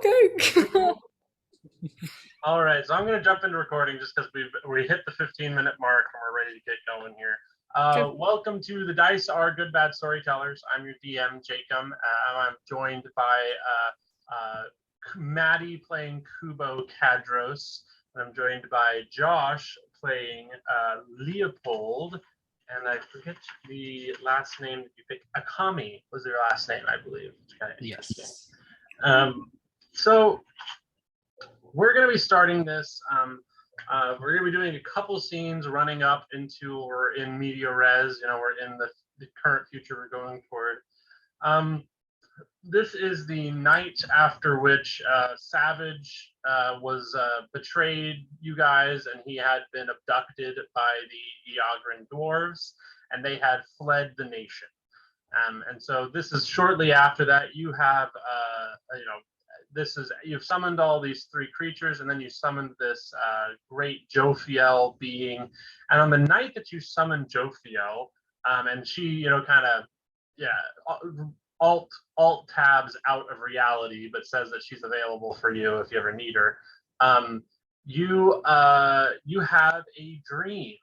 Okay. All right, so I'm going to jump into recording just because we hit the 15-minute mark and we're ready to get going here. Okay. Welcome to the Dice Are Good Bad Storytellers. I'm your DM, Jacob. I'm joined by Maddie playing Kubo Kadros, and I'm joined by Josh playing Leopold. And I forget the last name that you picked. Akami was their last name, I believe. It's kind of interesting. Yes. So we're going to be starting this. We're going to be doing a couple scenes running up into, we're in media res, we're in the current future we're going toward. This is the night after which Savage was betrayed you guys, and he had been abducted by the Iagran dwarves, and they had fled the nation. And so this is shortly after that. You have, you've summoned all these three creatures, and then you summoned this great Jophiel being. And on the night that you summoned Jophiel, and she, kind of, alt tabs out of reality, but says that she's available for you if you ever need her. You have a dream.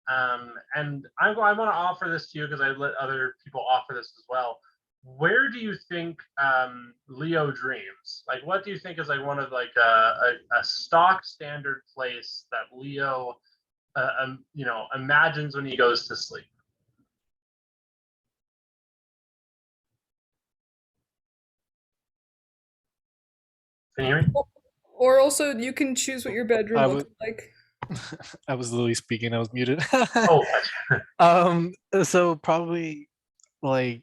And I want to offer this to you because I let other people offer this as well. Where do you think Leo dreams? Like, what do you think is like one of like a stock standard place that Leo, imagines when he goes to sleep? Can you hear me? Or also, you can choose what your bedroom looks like. I was literally speaking. I was muted. Oh, So probably like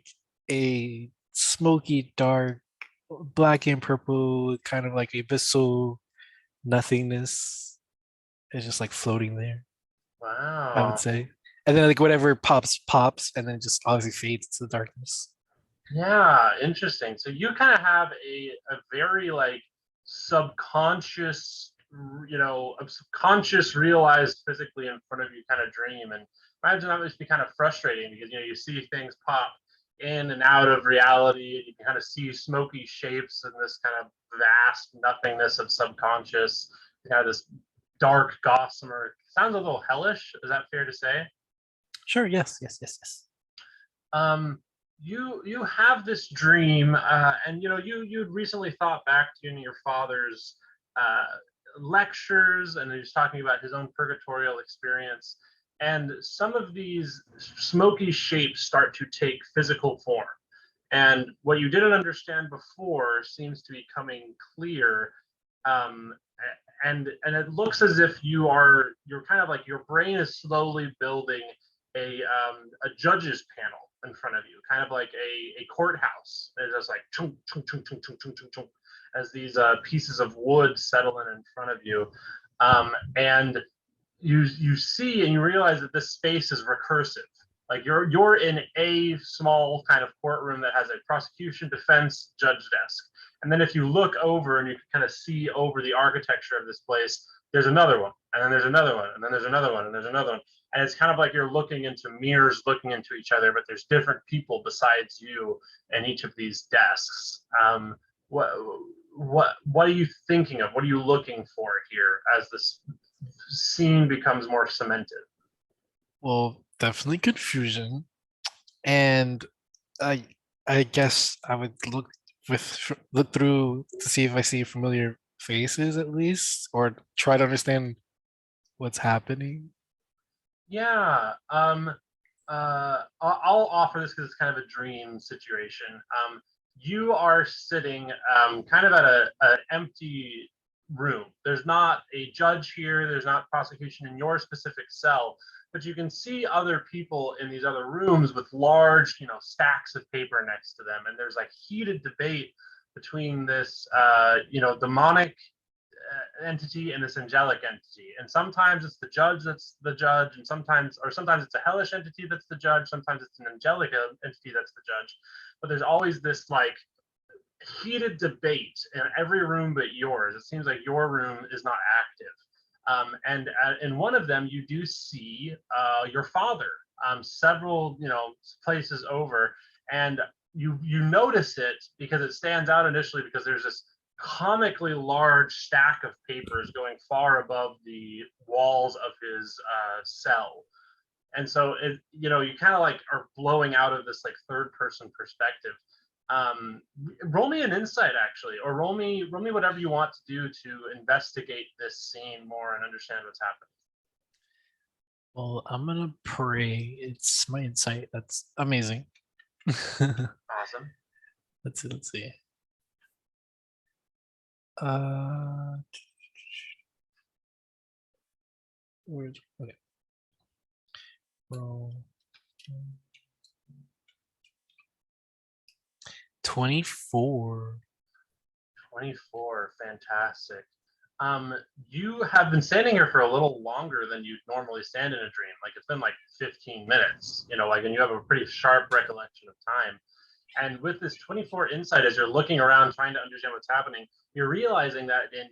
a smoky, dark, black and purple, kind of like abyssal nothingness. It's just like floating there. I would wow. say, and then like whatever pops, and then it just obviously fades into the darkness. Yeah, interesting. So you kind of have a very like subconscious, a subconscious realized physically in front of you kind of dream. And imagine that must be kind of frustrating because you see things pop in and out of reality, and you can kind of see smoky shapes and this kind of vast nothingness of subconscious. You have this dark gossamer. Sounds a little hellish. Is that fair to say? Sure. Yes. um you have this dream, and you'd recently thought back to your father's uh lectures, and he was talking about his own purgatorial experience, and some of these smoky shapes start to take physical form, and what you didn't understand before seems to be coming clear. um and it looks as if you're kind of like your brain is slowly building a judge's panel in front of you, kind of like a courthouse. There's just like chung, chung, chung, chung, chung, chung, chung, chung, as these pieces of wood settle in front of you, and you see and you realize that this space is recursive. Like you're in a small kind of courtroom that has a prosecution, defense, judge desk, and then if you look over and you can kind of see over the architecture of this place, there's another one, and then there's another one, and then there's another one, and there's another one, and it's kind of like you're looking into mirrors, looking into each other, but there's different people besides you in each of these desks. What what are you thinking of? What are you looking for here as this scene becomes more cemented? Well, definitely confusion, and I I guess I would look through to see if I see familiar faces at least, or try to understand what's happening. Yeah. I'll offer this because it's kind of a dream situation. You are sitting kind of at an empty room. There's not a judge here. There's not prosecution in your specific cell, but you can see other people in these other rooms with large, stacks of paper next to them, and there's like heated debate between this, demonic entity and this angelic entity. And sometimes it's the judge that's the judge, and sometimes it's a hellish entity that's the judge, sometimes it's an angelic entity that's the judge. But there's always this like heated debate in every room but yours. It seems like your room is not active. And in one of them, you do see your father several places over, and you notice it because it stands out initially because there's this comically large stack of papers going far above the walls of his cell. And so it, you know, you kind of like are blowing out of this like third person perspective. Roll me an insight actually, or roll me whatever you want to do to investigate this scene more and understand what's happening. Well, I'm gonna pray. It's my insight. That's amazing. Awesome. Let's see. Uh, okay. Roll. 24. 24, fantastic. You have been standing here for a little longer than you normally stand in a dream. Like it's been like 15 minutes, you know, like, and you have a pretty sharp recollection of time. And with this 24 insight, as you're looking around trying to understand what's happening, you're realizing that in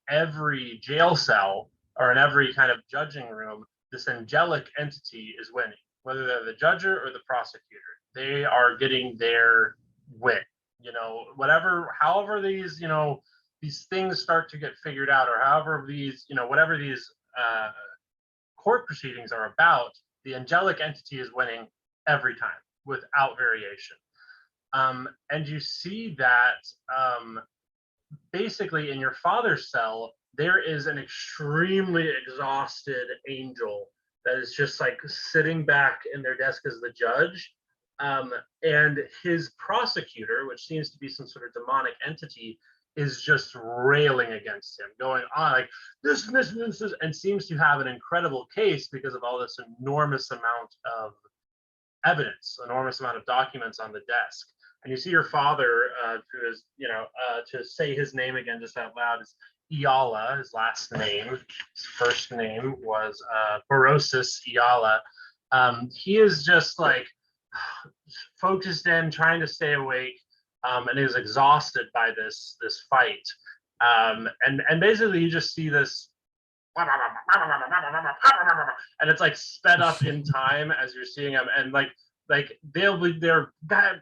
every jail cell or in every kind of judging room, this angelic entity is winning, whether they're the judger or the prosecutor. They are getting their win. You know, however these, you know, these things start to get figured out, or however these, you know, whatever these court proceedings are about, the angelic entity is winning every time without variation. And you see that basically in your father's cell, there is an extremely exhausted angel that is just like sitting back in their desk as the judge. And his prosecutor, which seems to be some sort of demonic entity, is just railing against him, going on like this, and seems to have an incredible case because of all this enormous amount of evidence, enormous amount of documents on the desk. And you see your father, who is, you know, to say his name again just out loud, is Iala, his last name. His first name was Barosis Iala. He is just like focused in, trying to stay awake, and is exhausted by this fight. And basically you just see this, and it's like sped up in time as you're seeing them, and like they're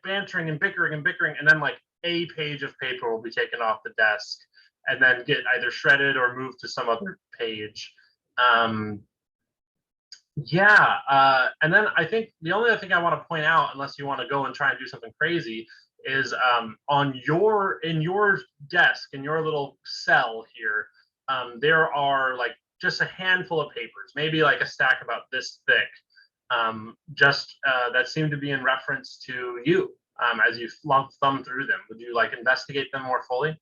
bantering and bickering, and then like a page of paper will be taken off the desk and then get either shredded or moved to some other page. And then I think the only other thing I want to point out, unless you want to go and try and do something crazy, is in your desk, in your little cell here, there are like just a handful of papers, maybe like a stack about this thick, that seem to be in reference to you. As you thumb through them, would you like investigate them more fully?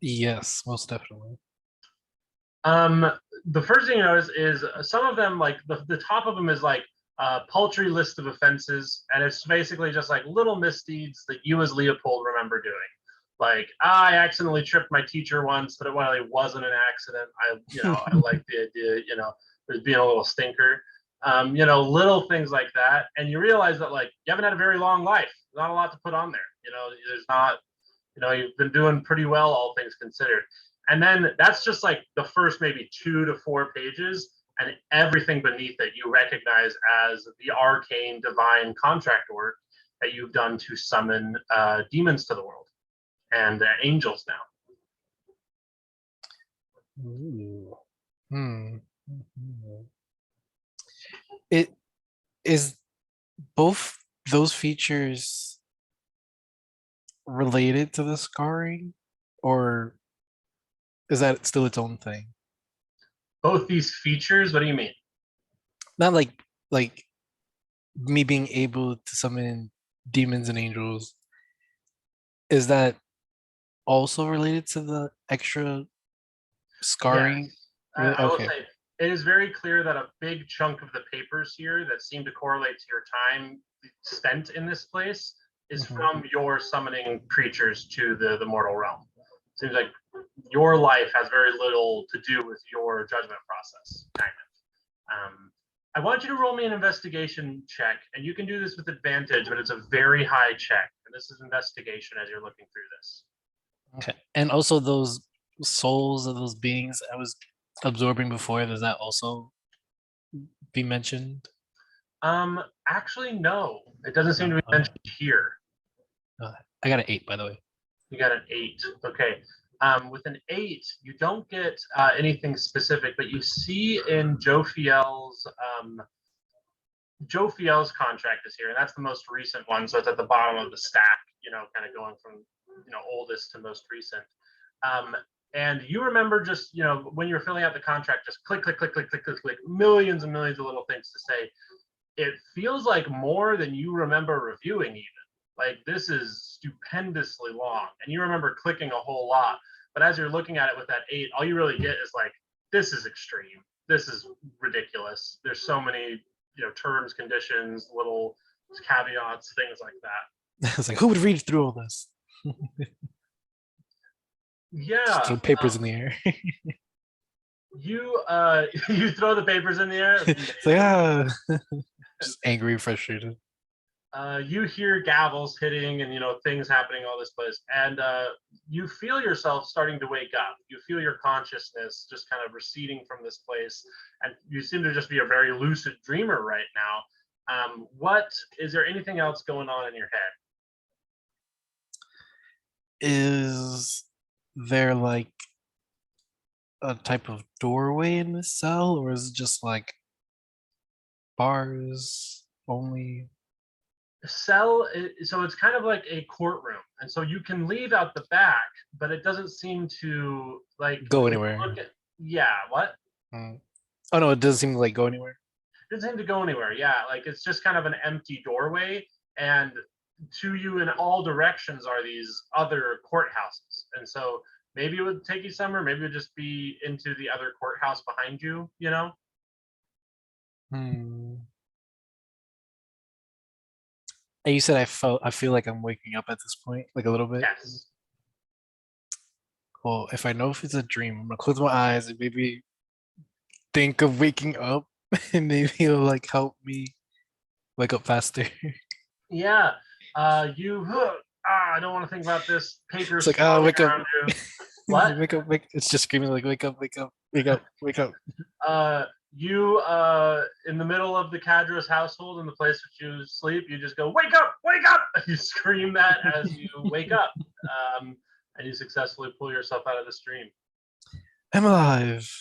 Yes, most definitely. The first thing you notice is some of them, like the top of them is like a paltry list of offenses, and it's basically just like little misdeeds that you as Leopold remember doing. Like, I accidentally tripped my teacher once, but it really wasn't an accident. I like the idea, there's being a little stinker. Little things like that. And you realize that like you haven't had a very long life. There's not a lot to put on there. There's not, you've been doing pretty well, all things considered. And then that's just like the first maybe 2 to 4 pages, and everything beneath it you recognize as the arcane divine contract work that you've done to summon demons to the world and angels now. Ooh. It is both those features related to the scarring, or is that still its own thing? Both these features? What do you mean? Not like me being able to summon demons and angels. Is that also related to the extra scarring? Yes. I will say it is very clear that a big chunk of the papers here that seem to correlate to your time spent in this place is from your summoning creatures to the mortal realm. Seems like your life has very little to do with your judgment process, kind of. I want you to roll me an investigation check, and you can do this with advantage, but it's a very high check, and this is investigation as you're looking through this. Okay, and also those souls of those beings I was absorbing before, does that also be mentioned? Actually, no, it doesn't seem to be mentioned here. I got an 8, by the way. You got an 8. Okay. With an 8, you don't get anything specific, but you see in Joe Fiel's contract is here, and that's the most recent one. So it's at the bottom of the stack, kind of going from oldest to most recent. And you remember just when you're filling out the contract, just click, click, click, click, click, click, click, millions and millions of little things to say. It feels like more than you remember reviewing even. Like this is stupendously long, and you remember clicking a whole lot. But as you're looking at it with that 8, all you really get is like, this is extreme. This is ridiculous. There's so many terms, conditions, little caveats, things like that. I was like, who would read through all this? Yeah. Just throw papers in the air. You you throw the papers in the air. It's like, just angry, frustrated. You hear gavels hitting and things happening all this place, and you feel yourself starting to wake up. You feel your consciousness just kind of receding from this place, and you seem to just be a very lucid dreamer right now. What is there anything else going on in your head? Is there like a type of doorway in this cell, or is it just like bars only? Cell, so it's kind of like a courtroom, and so you can leave out the back, but it doesn't seem to like Go anywhere. What? Oh no, it doesn't seem to like go anywhere. It doesn't seem to go anywhere. Yeah, like it's just kind of an empty doorway, and to you in all directions are these other courthouses, and so maybe it would take you somewhere, maybe it would just be into the other courthouse behind you. And you said I feel like I'm waking up at this point, like a little bit. Yes. Well, if I know if it's a dream, I'm gonna close my eyes and maybe think of waking up, and maybe it'll like help me wake up faster. Yeah. I don't want to think about this. Papers. It's like, wake up. You. What? Wake up, it's just screaming like, wake up, wake up, wake up, wake up. You in the middle of the Cadros household in the place that you sleep, you just go, wake up, wake up. You scream that as you wake up, and you successfully pull yourself out of this dream. I'm alive.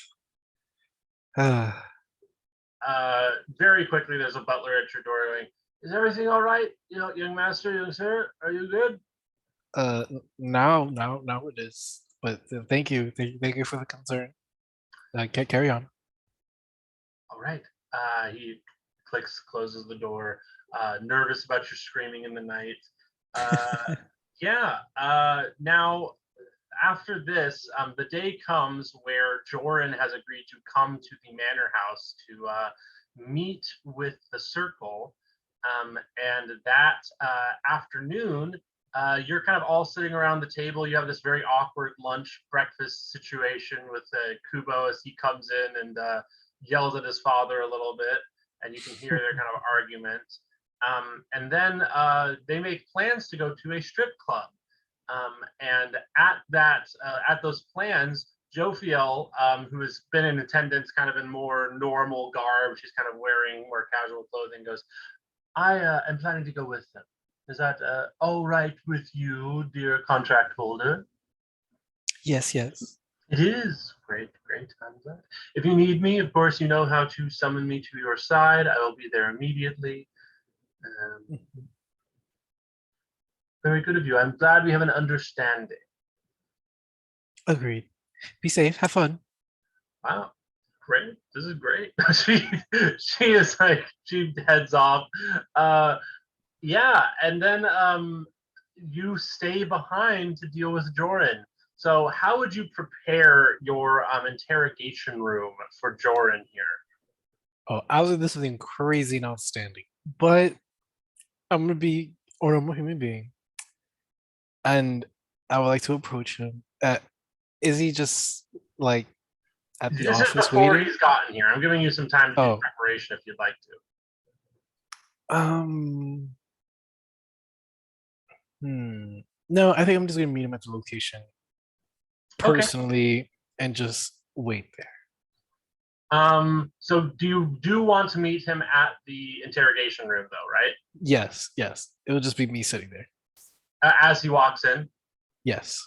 Very quickly there's a butler at your door going, is everything all right, young master, young sir, are you good? Now it is, but thank you for the concern. Carry on. All right. He closes the door, nervous about your screaming in the night. Yeah. Now, after this, the day comes where Joran has agreed to come to the manor house to meet with the circle. And that afternoon, you're kind of all sitting around the table. You have this very awkward breakfast situation with Kubo as he comes in and yells at his father a little bit, and you can hear their kind of argument. And then they make plans to go to a strip club. And at those plans, Jophiel, who has been in attendance kind of in more normal garb, she's kind of wearing more casual clothing, goes, I am planning to go with them. Is that all right with you, dear contract holder? Yes. It is. Great. I'm glad. If you need me, of course, you know how to summon me to your side. I will be there immediately. Very good of you. I'm glad we have an understanding. Agreed. Be safe. Have fun. Wow. Great. This is great. She is like, she heads off. Yeah. And then you stay behind to deal with Joran. So how would you prepare your interrogation room for Joran here? Oh, I was like, this something crazy and outstanding, but I'm gonna be a normal human being, and I would like to approach him. Is he just like at the This office is before waiting? he's gotten here. I'm giving you some time to do preparation if you'd like to. No, I think I'm just gonna meet him at the location personally and just wait there. So do you want to meet him at the interrogation room though, right? Yes. It will just be me sitting there. As he walks in? Yes.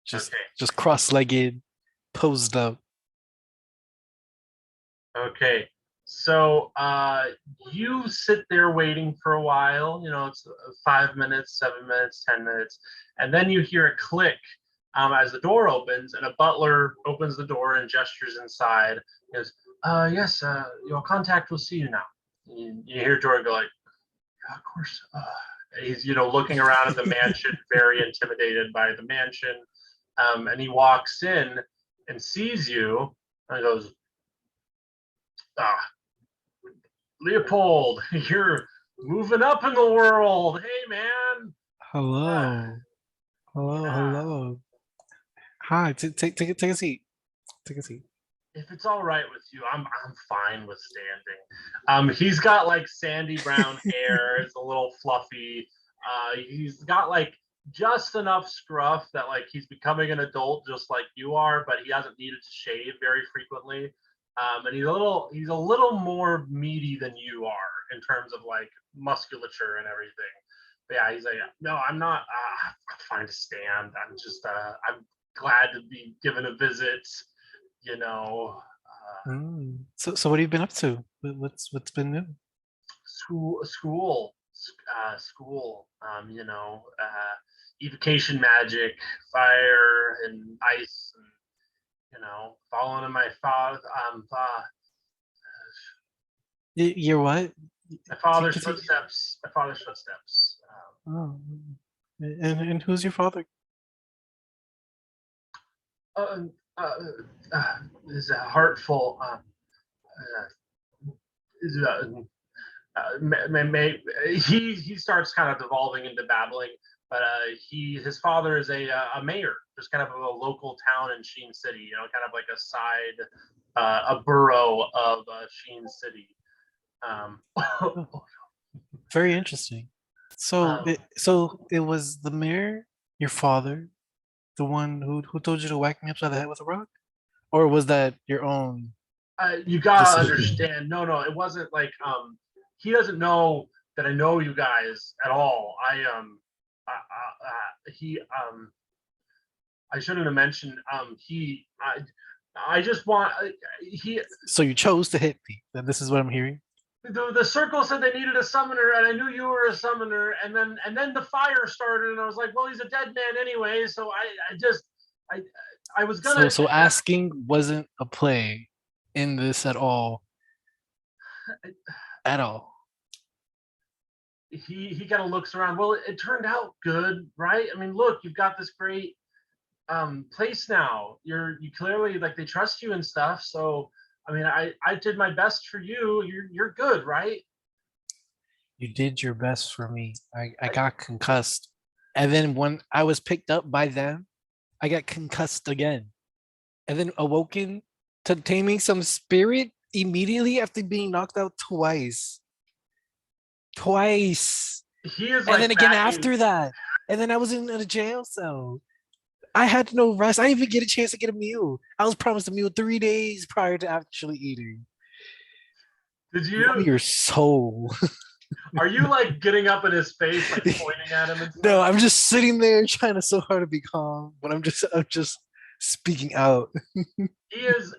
Just Okay. just cross-legged, posed up. Okay. So you sit there waiting for a while. It's 5 minutes, 7 minutes, 10 minutes, and then you hear a click as the door opens, and a butler opens the door and gestures inside. He goes, "Yes, your contact will see you now." You hear Jordan go like, "Yeah, of course." He's looking around at the mansion, very intimidated by the mansion, and he walks in and sees you, and he goes, "Ah, Leopold, you're moving up in the world. Hey, man." Hello. Hello, Yeah. hello. Hi, take a seat. Take a seat. If it's all right with you, I'm fine with standing. He's got like sandy brown hair. It's a little fluffy. He's got like just enough scruff that like he's becoming an adult just like you are, but he hasn't needed to shave very frequently. And he's a little more meaty than you are in terms of like musculature and everything. But yeah, he's like, no, I'm not. I'm fine to stand. I'm glad to be given a visit. You know, So what have you been up to? What's been new? school. Evocation magic, fire and ice, and following in You're what? my father's Continue. footsteps. My father's footsteps. Oh, and who's your father? Uh, uh, is a heartful. Is he starts kind of devolving into babbling, but his father is a mayor, just kind of a local town in Sheen City, kind of like a side, a borough of Sheen City. Um, Oh, very interesting. So um, it was the mayor, your father, the one who told you to whack me upside the head with a rock, or was that your own you gotta decision? understand. No, it wasn't like he doesn't know that I know you guys at all. I shouldn't have mentioned. I just want he. So you chose to hit me. And this is what I'm hearing. The circle said they needed a summoner, and I knew you were a summoner, and then the fire started, and I was like, well, he's a dead man anyway, so I I was gonna. So asking wasn't a play in this at all. At all. He kind of looks around. Well, it turned out good, right? I mean, look, you've got this great place now. You clearly like they trust you and stuff. So I mean, I did my best for you. You're good, right? You did your best for me. I I, got concussed. And then when I was picked up by them, I got concussed again. And then awoken to taming some spirit immediately after being knocked out twice. Twice. he is And like then again backing. after that. And then I was in a jail cell. I had no rest. I didn't even get a chance to get a meal. I was promised a meal 3 days prior to actually eating. Did Know you? your soul. Are you like getting up in his face, like pointing at him and No, stuff? I'm just sitting there trying to so hard to be calm, but I'm just speaking out. He is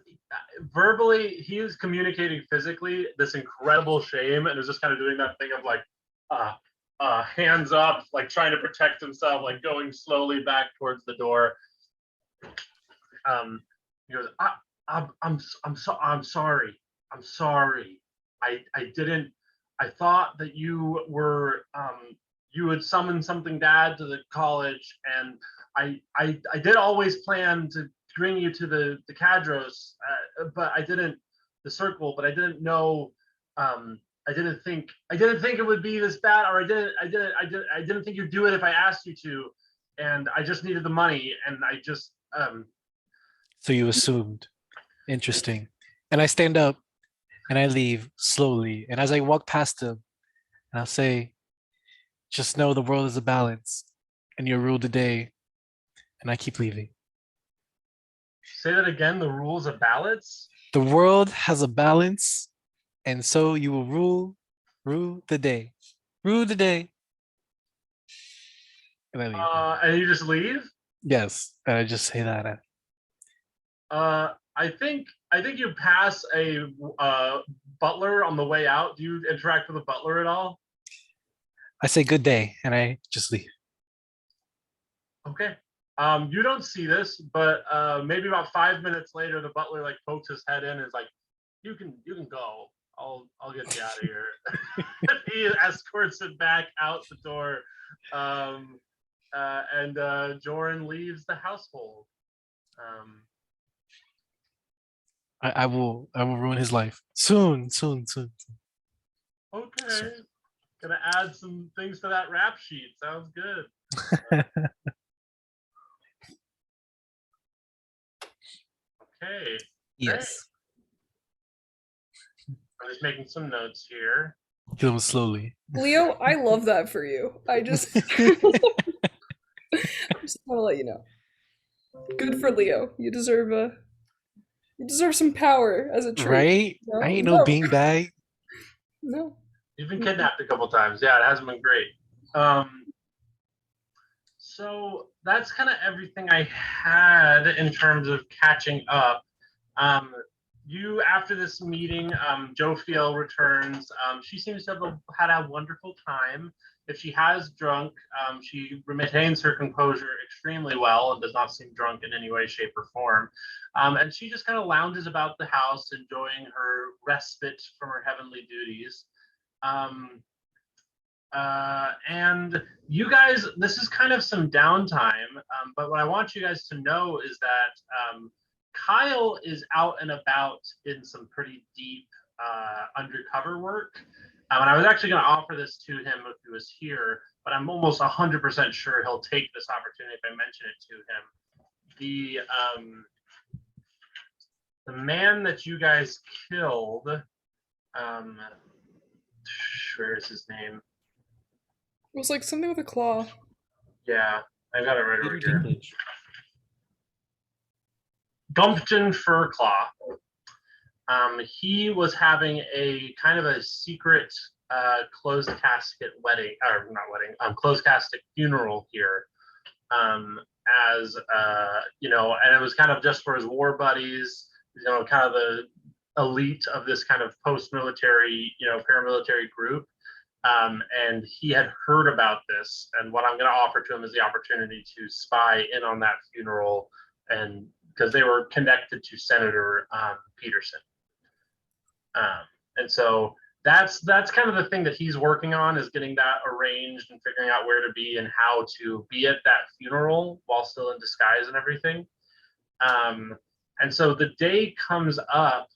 verbally. He is communicating physically this incredible shame, and is just kind of doing that thing of like, uh, hands up, like trying to protect himself, like going slowly back towards the door. Um, he goes, I'm sorry. I'm sorry. I didn't. I thought that you had summoned something bad to the college, and I did always plan to bring you to the Cadros, but I didn't the circle, but I didn't know. I didn't think it would be this bad, or I didn't think you'd do it if I asked you to, and I just needed the money, and I just So you assumed. Interesting. And I stand up and I leave slowly. And as I walk past him, and I'll say, just know the world is a balance and you rule the day. And I keep leaving. say that again. The rules of ballots. The world has a balance, and so you will rule the day. Rule the day. And I leave. And you just leave? Yes, and I just say that. I think you pass a butler on the way out. Do you interact with the butler at all? I say good day, and I just leave. Okay. You don't see this, but maybe about 5 minutes later, the butler like pokes his head in and is like, "You can go. I'll get you out of here." He escorts it back out the door, and Joran leaves the household. I will ruin his life soon. Okay. Gonna add some things to that rap sheet. Sounds good. Okay. Yes. I'm just making some notes here. Kill him slowly. Leo, I love that for you. I just want to let you know. Good for Leo. You deserve some power as a treat. Right? No? I ain't no beanbag. No. You've been kidnapped a couple times. Yeah, it hasn't been great. So that's kind of everything I had in terms of catching up. You, after this meeting, Jophiel returns. She seems to have had a wonderful time. If she has drunk, she maintains her composure extremely well and does not seem drunk in any way, shape, or form. And she just kind of lounges about the house, enjoying her respite from her heavenly duties. And you guys, this is kind of some downtime, but what I want you guys to know is that Kyle is out and about in some pretty deep undercover work. And I was actually going to offer this to him if he was here, but I'm almost 100% sure he'll take this opportunity if I mention it to him. The man that you guys killed, where is his name? It was like something with a claw. Yeah, I got it right over here. Gumpton Furclaw. He was having a kind of a secret closed casket wedding, or not wedding, closed casket funeral here. As and it was kind of just for his war buddies, kind of the elite of this kind of post-military, paramilitary group. And he had heard about this, and what I'm going to offer to him is the opportunity to spy in on that funeral, and because they were connected to Senator Peterson. And so that's kind of the thing that he's working on, is getting that arranged and figuring out where to be and how to be at that funeral while still in disguise and everything. And so the day comes up,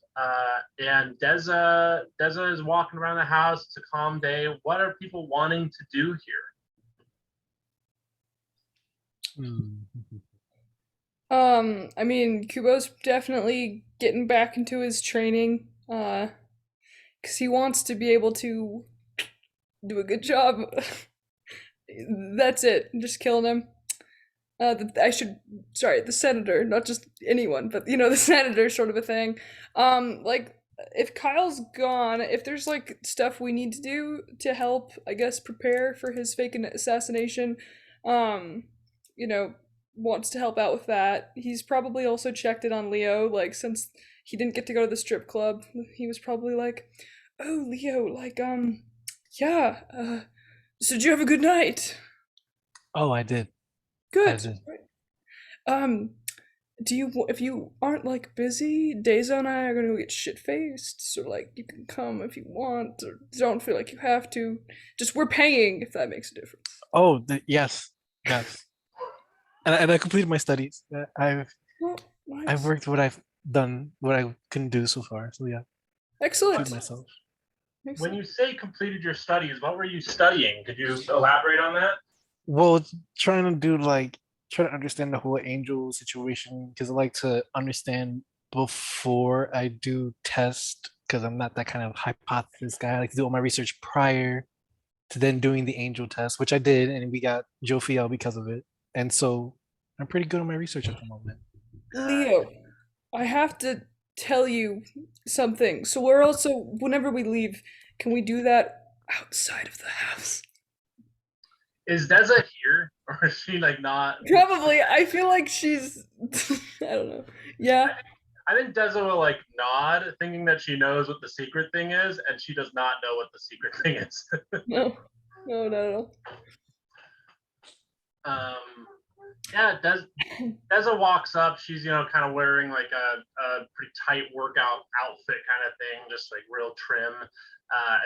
and Deza is walking around the house. It's a calm day. What are people wanting to do here? I mean, Kubo's definitely getting back into his training, because he wants to be able to do a good job. That's it. Just killing him. The senator, not just anyone, but the senator sort of a thing. Like, if Kyle's gone, if there's like stuff we need to do to help, I guess, prepare for his fake assassination, wants to help out with that. He's probably also checked in on Leo, like, since he didn't get to go to the strip club. He was probably like, "Oh, Leo, like, yeah, so did you have a good night?" Oh, I did. Good. If you aren't like busy, Deza and I are gonna go get shit faced, so like you can come if you want, or don't feel like you have to. Just, we're paying, if that makes a difference. Oh, yes. And I completed my studies. I've worked what I've done, what I can do so far. So yeah. Excellent. Myself. When you say completed your studies, what were you studying? Could you elaborate on that? Well, trying to understand the whole angel situation, because I like to understand before I do test, because I'm not that kind of hypothesis guy. I like to do all my research prior to then doing the angel test, which I did, and we got Jophiel because of it. And so I'm pretty good on my research at the moment. Leo, I have to tell you something. So we're also, whenever we leave, can we do that outside of the house? Is Deza here? or is she like not? Probably. I feel like she's. I don't know. Yeah. I think Deza will like nod, thinking that she knows what the secret thing is, and she does not know what the secret thing is. No. No. No. um, yeah, Deza walks up. She's kind of wearing like a pretty tight workout outfit kind of thing, just like real trim.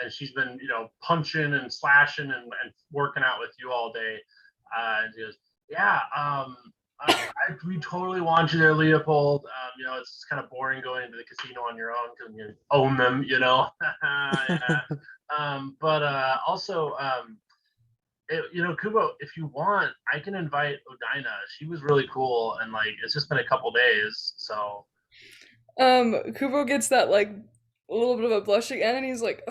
And she's been punching and slashing and working out with you all day. And she goes, yeah, we totally want you there, Leopold. It's kind of boring going into the casino on your own because you own them, yeah. But also, Kubo, if you want, I can invite Odina. She was really cool, and like it's just been a couple days, so. Kubo gets that like a little bit of a blush again, and he's like,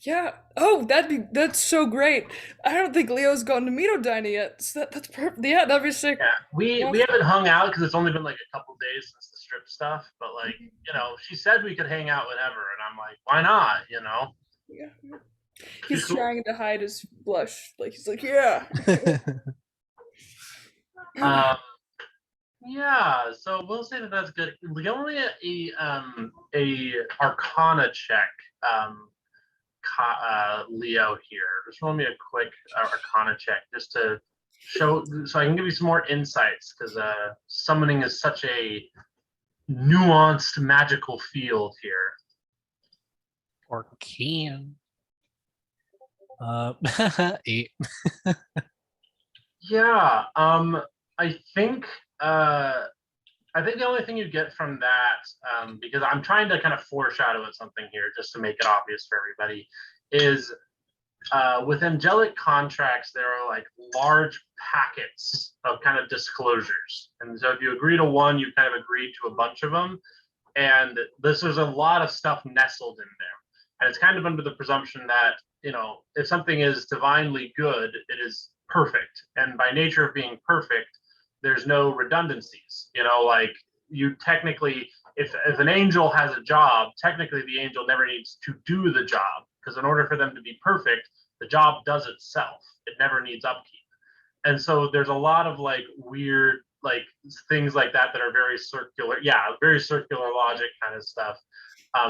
yeah. Oh, that's so great. I don't think Leo's gotten to meet Odina yet. So that's perfect. Yeah, that'd be sick. Yeah, we Yeah. we haven't hung out because it's only been like a couple days since the strip stuff. But like, she said we could hang out whenever, and I'm like, why not? Yeah. He's trying to hide his blush. Like he's like, yeah. Um, yeah, so we'll say that that's good. We only a Arcana check, Leo here. Just roll me a quick Arcana check just to show, so I can give you some more insights because summoning is such a nuanced magical field here. Arcane. 8. Yeah, I think the only thing you get from that, because I'm trying to kind of foreshadow something here, just to make it obvious for everybody, is with angelic contracts, there are like large packets of kind of disclosures, and so if you agree to one, you kind of agree to a bunch of them, and there's a lot of stuff nestled in there, and it's kind of under the presumption that if something is divinely good, it is perfect, and by nature of being perfect, there's no redundancies. Like you technically, if an angel has a job, technically the angel never needs to do the job because in order for them to be perfect, the job does itself. It never needs upkeep. And so there's a lot of like weird like things like that are very circular, very circular logic kind of stuff.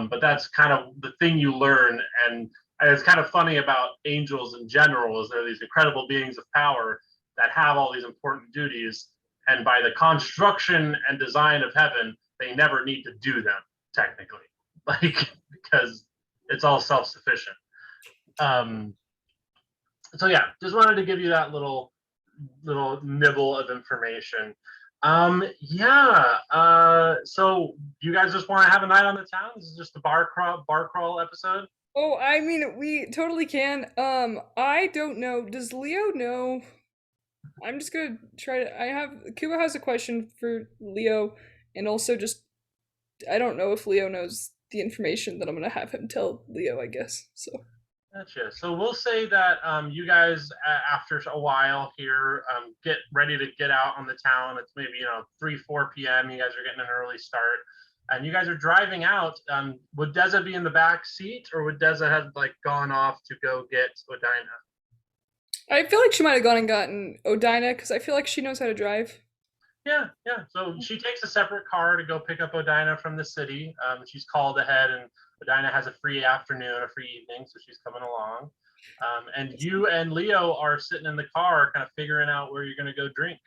But that's kind of the thing you learn, and it's kind of funny about angels in general is they're these incredible beings of power that have all these important duties, and by the construction and design of heaven, they never need to do them technically, like because it's all self-sufficient. So yeah, just wanted to give you that little nibble of information. So you guys just want to have a night on the town? This is just a bar crawl episode. Oh, I mean, we totally can. I don't know. Does Leo know? I'm just gonna try to. Kuba has a question for Leo, and also just I don't know if Leo knows the information that I'm gonna have him tell Leo. I guess so. Gotcha. So we'll say that you guys, after a while here, get ready to get out on the town. It's maybe 3-4 p.m. You guys are getting an early start, and you guys are driving out. Would Deza be in the back seat, or would Deza have like gone off to go get Odina? I feel like she might have gone and gotten Odina because I feel like she knows how to drive. Yeah. So she takes a separate car to go pick up Odina from the city. She's called ahead, and Odina has a free afternoon, a free evening, so she's coming along. And you and Leo are sitting in the car, kind of figuring out where you're going to go drink.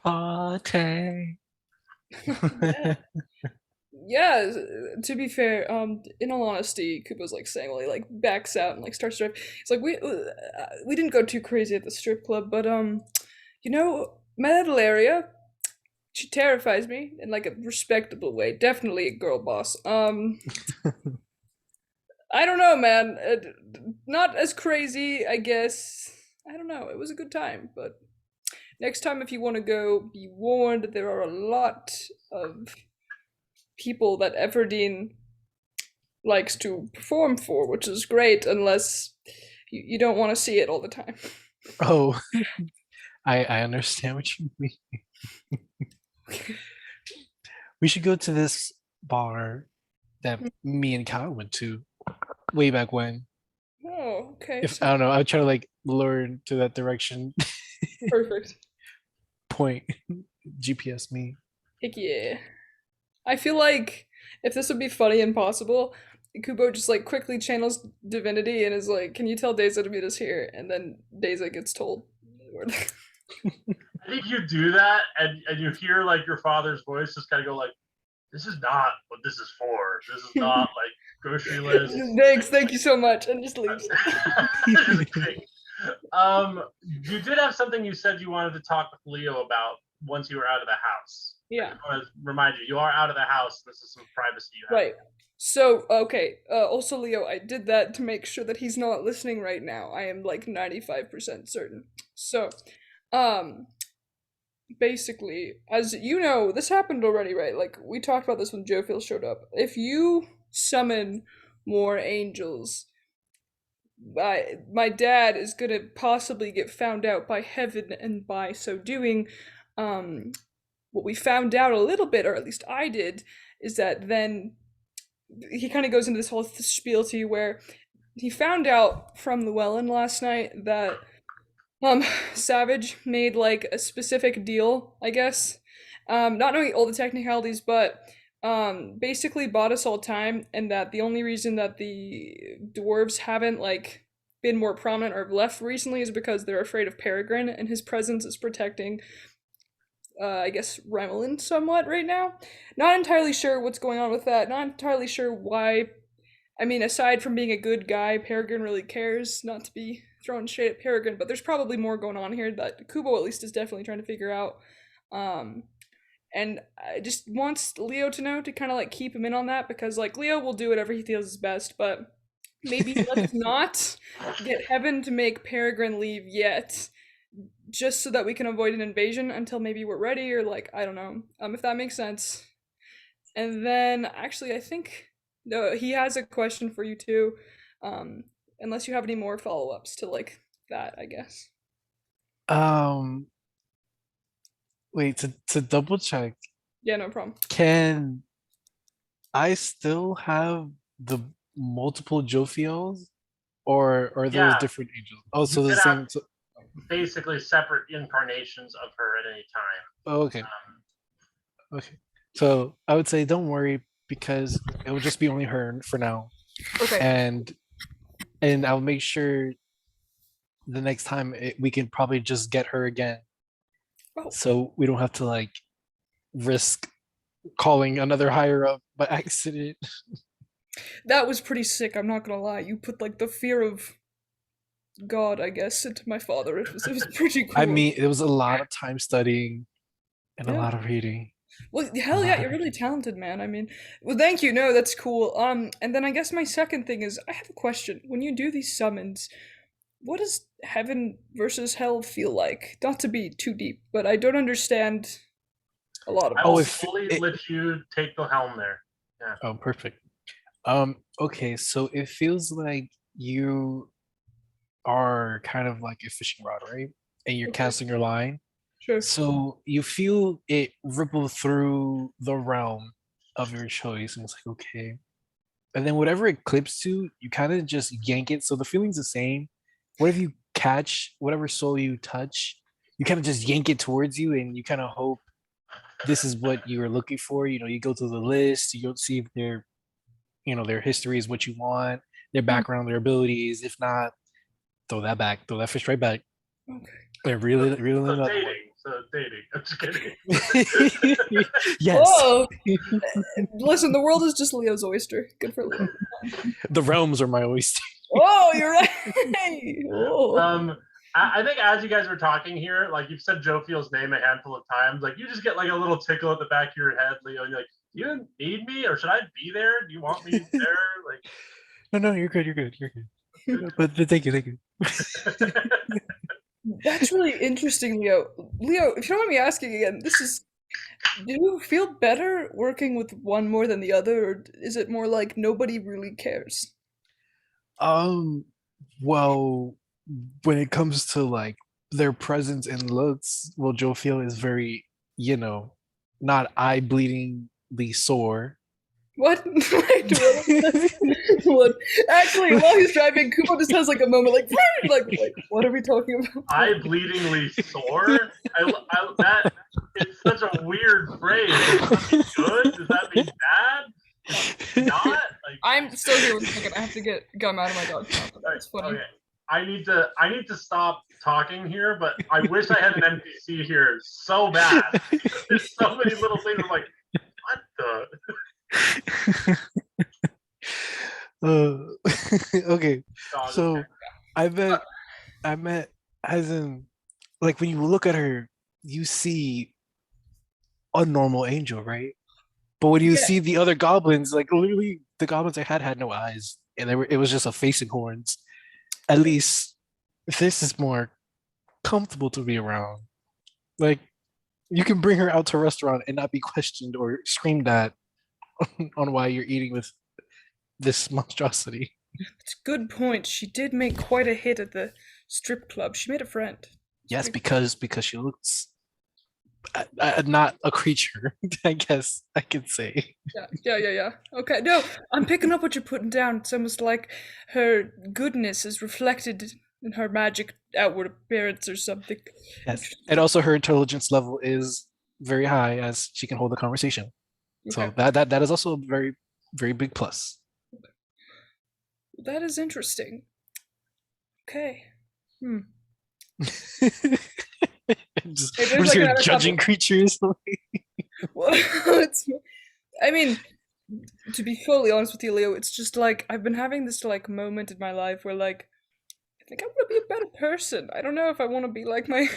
Party. Yeah, to be fair, in all honesty, Kubo's like saying, well, he like backs out and like starts to drive. It's like we didn't go too crazy at the strip club, but my little area, she terrifies me in like a respectable way. Definitely a girl boss. I don't know, man. Not as crazy, I guess. I don't know. It was a good time, but next time if you want to go, be warned. There are a lot of people that Everdeen likes to perform for, which is great, unless you don't want to see it all the time. Oh, I understand what you mean. We should go to this bar that me and Kyle went to way back when. Oh, okay. If I don't know, I would try to like learn to that direction. Perfect. Point. GPS me. Heck yeah. I feel like if this would be funny and possible, Kubo just like quickly channels divinity and is like, "Can you tell Deza to meet us here?" And then Deza gets told. I think you do that, and you hear like your father's voice just kind of go like, "This is not what this is for. This is not like grocery lists." Thanks, thank you so much, and just leaves. Just kidding. You did have something you said you wanted to talk with Leo about once you were out of the house. Yeah. I want to remind you, you are out of the house. This is some privacy you have. Right. So, okay. Also, Leo, I did that to make sure that he's not listening right now. I am like 95% certain. So, um, basically, as you know, this happened already, right? Like, we talked about this when Joe Phil showed up. If you summon more angels, my dad is gonna possibly get found out by heaven, and by so doing, um, what we found out a little bit, or at least I did, is that then he kind of goes into this whole spiel to you where he found out from Llewellyn last night that um Savage made like a specific deal, I guess. Not knowing all the technicalities, but basically bought us all time, and that the only reason that the dwarves haven't like been more prominent or left recently is because they're afraid of Peregrine, and his presence is protecting I guess Remalin somewhat right now. Not entirely sure what's going on with that. Not entirely sure why. I mean, aside from being a good guy, Peregrine really cares. Not to be throwing shade at Peregrine, but there's probably more going on here that Kubo at least is definitely trying to figure out. Um, and I just wants Leo to know to kind of like keep him in on that, because like Leo will do whatever he feels is best, but maybe let's not get Heaven to make Peregrine leave yet, just so that we can avoid an invasion until maybe we're ready, or like I don't know, if that makes sense. And then actually, I think no, he has a question for you too, um, unless you have any more follow ups to like that, I guess. Um, wait, to double check, Yeah, no problem. can I still have the multiple Jophios, or are those Yeah, different angels? Oh, you so the could have same. So, basically separate incarnations of her at any time. oh, okay, okay. So I would say don't worry, because it will just be only her for now, Okay. and I'll make sure the next time we can probably just get her again, Oh, so we don't have to like risk calling another higher up by accident. that was pretty sick. I'm not gonna lie. You put like the fear of God, I guess, into my father. It was pretty I cool. mean, it was a lot of time studying and a Yeah. lot of reading. Well, A hell yeah, lot you're of really reading. talented, man. I mean, well, thank you. No, that's cool. And then I guess my second thing is I have a question. When you do these summons, what does heaven versus hell feel like? Not to be too deep, but I don't understand a lot of I Oh, will this. if fully it, let you take the helm there. Yeah. oh, perfect. Okay, so it feels like you are kind of like a fishing rod, right? And you're Okay, casting your line. sure. So you feel it ripple through the realm of your choice, and it's like, okay. And then whatever it clips to, you kind of just yank it. So the feeling's the same. Whatever you catch, whatever soul you touch, you kind of just yank it towards you, and you kind of hope this is what you were looking for. You go through the list, you go see if their history is what you want, their Hmm, background, their abilities. If not, throw that fish right back. okay. And So, reel in so another one. dating. So dating. I'm just kidding. Yes. Oh, listen, the world is just Leo's oyster. Good for Leo. The realms are my oyster. Oh, you're right. Oh. um, I think as you guys were talking here, like you've said Joe Field's name a handful of times, like you just get like a little tickle at the back of your head, Leo. And you're like, do you need me, or should I be there? Do you want me there? No, no, you're good. You're good. You're Like, good. But thank you. Thank you. That's really interesting, Leo. Leo, if you don't mind me asking again, do you feel better working with one more than the other, or is it more like nobody really cares? Um, well, when it comes to like their presence and looks, well, Joe Field is very, not eye bleedingly sore. What? Wait, what? Actually, while he's driving, Kubo just has like a moment, like, wait, what are we talking about? I bleedingly sore. That it's such a weird phrase. Does that mean good? Does that mean bad? Not like. I'm still here with a second. I have to get gum out of my dog's mouth. That's funny. Okay. I need to stop talking here, but I wish I had an NPC here so bad. There's so many little things. I'm like, what the? Okay, Dog is so very- I met as in like when you look at her, you see a normal angel, right? But when you Yeah. see the other goblins, like literally the goblins I had no eyes, and it was just a face and horns. At least this is more comfortable to be around. Like you can bring her out to a restaurant and not be questioned or screamed at on why you're eating with this monstrosity. It's a good point. She did make quite a hit at the strip club. She made a friend. Yes, because she looks not a creature. I guess I could say. Yeah. Okay, no, I'm picking up what you're putting down. It's almost like her goodness is reflected in her magic outward appearance or something. Yes, and also her intelligence level is very high, as she can hold a conversation. So Okay, that is also a very big plus. that is interesting. Okay. Hmm. Maybe We're there's just like here another judging couple. creatures. Well, it's, I mean, to be fully honest with you, Leo, it's just like I've been having this like moment in my life where like I think I want to be a better person. I don't know if I want to be like my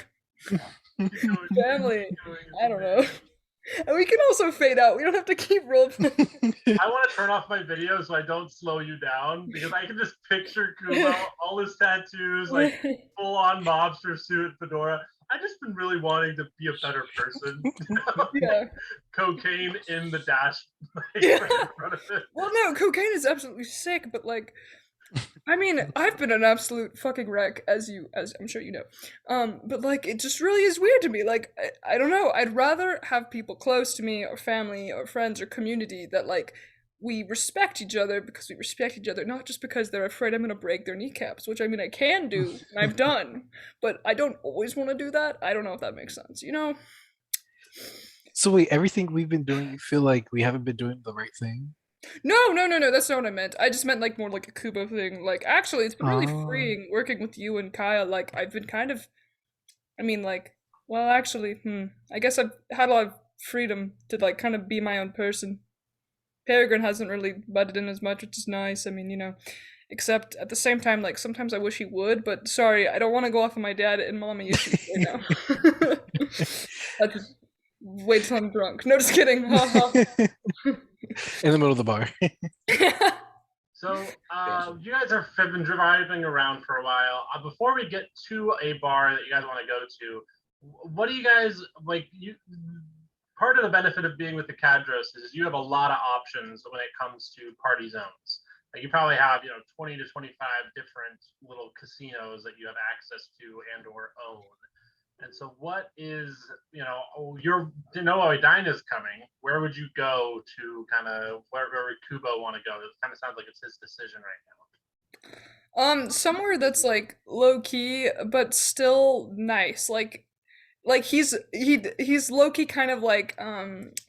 Keep going, family. keep going, it's I don't know. amazing. And we can also fade out. We don't have to keep role playing. I want to turn off my video so I don't slow you down because I can just picture Kubo, all his tattoos, like full on mobster suit, fedora. I've just been really wanting to be a better person. Yeah. Cocaine in the dash, like, Yeah. right in front of it. Well, no, cocaine is absolutely sick, but like, I mean, I've been an absolute fucking wreck, as I'm sure you know. But like, it just really is weird to me. Like, I don't know. I'd rather have people close to me, or family, or friends, or community that like we respect each other because we respect each other, not just because they're afraid I'm gonna break their kneecaps. Which I mean, I can do, and I've done, but I don't always want to do that. I don't know if that makes sense. You know? So wait, everything we've been doing, you feel like we haven't been doing the right thing? No. That's not what I meant. I just meant like more like a Kubo thing. Like, actually, it's been really Oh, freeing working with you and Kaya. Like, I've been kind of I mean, like, well, actually, I guess I've had a lot of freedom to like kind of be my own person. Peregrine hasn't really butted in as much, which is nice. I mean, except at the same time, like sometimes I wish he would. But sorry, I don't want to go off on my dad and mommy issues right now. That's just wait till I'm drunk. No, just kidding. in the middle of the bar. So, you guys have been driving around for a while. Before we get to a bar that you guys want to go to, what do you guys like? Part of the benefit of being with the Cadros is you have a lot of options when it comes to party zones. Like you probably have 20 to 25 different little casinos that you have access to and or own. And so, what is your Edina's coming? Where would you go to kind of where would Kubo want to go? It kind of sounds like it's his decision right Somewhere that's like low key but still nice. Like he's low key kind of like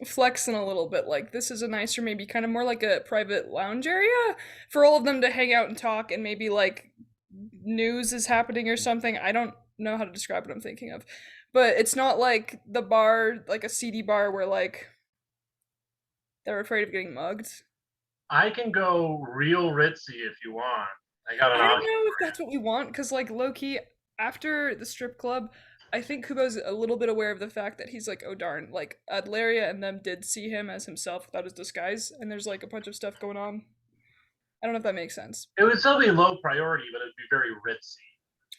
flexing a little bit. Like this is a nicer, maybe kind of more like a private lounge area for all of them to hang out and talk, and maybe like news is happening or something. I don't know how to describe what I'm thinking of. But it's not like the bar, like a seedy bar where like they're afraid of getting mugged. now. I can go real ritzy if you want. I got an I don't option. know if that's what we want, because like low key, after the strip club, I think Kubo's a little bit aware of the fact that he's like, oh darn, like Adlaria and them did see him as himself without his disguise, and there's like a bunch of stuff going on. I don't know if that makes sense. It would still be low priority, but it'd be very ritzy.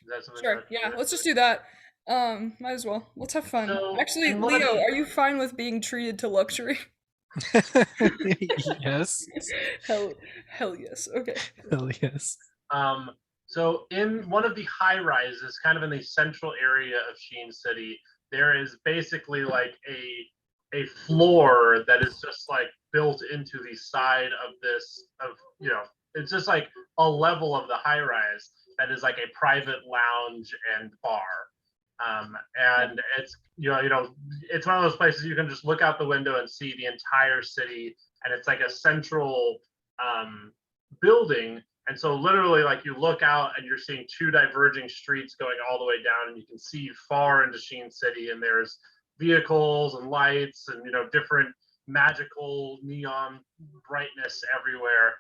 Is that something Sure, that yeah, let's just do that. Might as well. Let's have fun. so Actually, in one of Leo, the are you fine with being treated to luxury? Yes. hell, hell yes. Okay. Hell yes. Um, so in one of the high rises, kind of in the central area of Sheen City, there is basically like a a floor that is just like built into the side of this of it's just like a level of the high rise that is like a private lounge and bar. And it's it's one of those places you can just look out the window and see the entire city, and it's like a central building. And so literally like you look out and you're seeing two diverging streets going all the way down, and you can see far into Sheen City, and there's vehicles and lights and different magical neon brightness everywhere.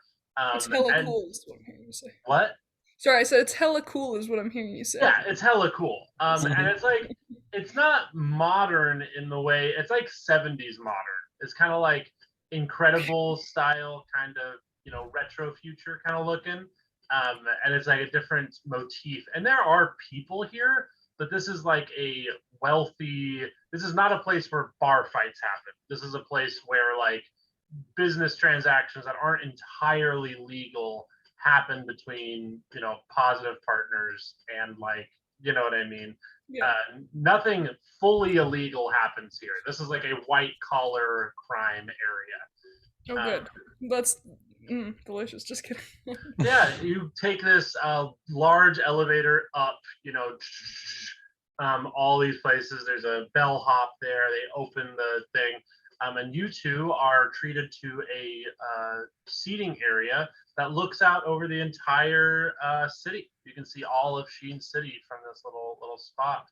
It's hella And cool, is what I'm hearing you say. what? Sorry, I said it's hella cool, is what I'm hearing you say. Yeah, it's hella cool. And it's like it's not modern in the way it's like 70s modern. It's kind of like incredible style, kind of retro future kind of looking. And it's like a different motif. And there are people here, but this is like a wealthy. This is not a place where bar fights happen. This is a place where like business transactions that aren't entirely legal happen between positive partners, and like what I mean. Yeah. Nothing fully illegal happens here. This is like a white collar crime area. Oh, good. That's delicious. Just kidding. Yeah, you take this large elevator up, all these places. There's a bellhop there. They open the thing. And you two are treated to a seating area that looks out over the entire city. You can see all of Sheen City from this little spot.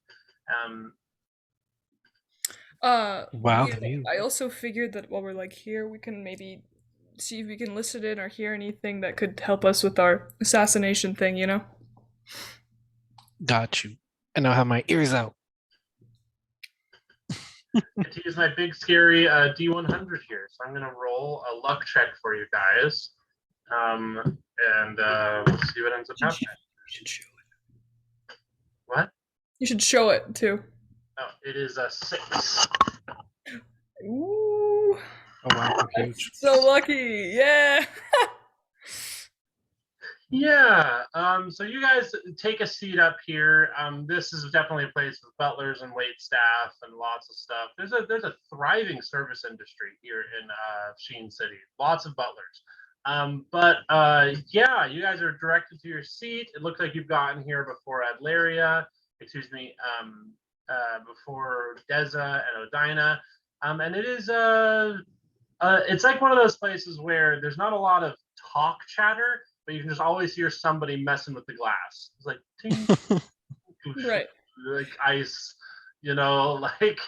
Wow, Yeah, the view. I also figured that while we're like here, we can maybe see if we can listen in or hear anything that could help us with our assassination thing, you know? Got you. And I'll have my ears out. To use my big scary D100 here, so I'm gonna roll a luck check for you guys, and we'll see what ends up happening. You should show it. What? You should show it too. Oh, it is a 6. Ooh. Oh wow, huge. So lucky, yeah. Yeah. So you guys take a seat up here. This is definitely a place with butlers and wait staff and lots of stuff. There's a thriving service industry here in Sheen City. Lots of butlers. But yeah, you guys are directed to your seat. It looks like you've gotten here before Adlaria. Excuse me. Before Deza and Odina. And it is it's like one of those places where there's not a lot of talk chatter, but you can just always hear somebody messing with the glass. It's like ting, Right. like ice, like.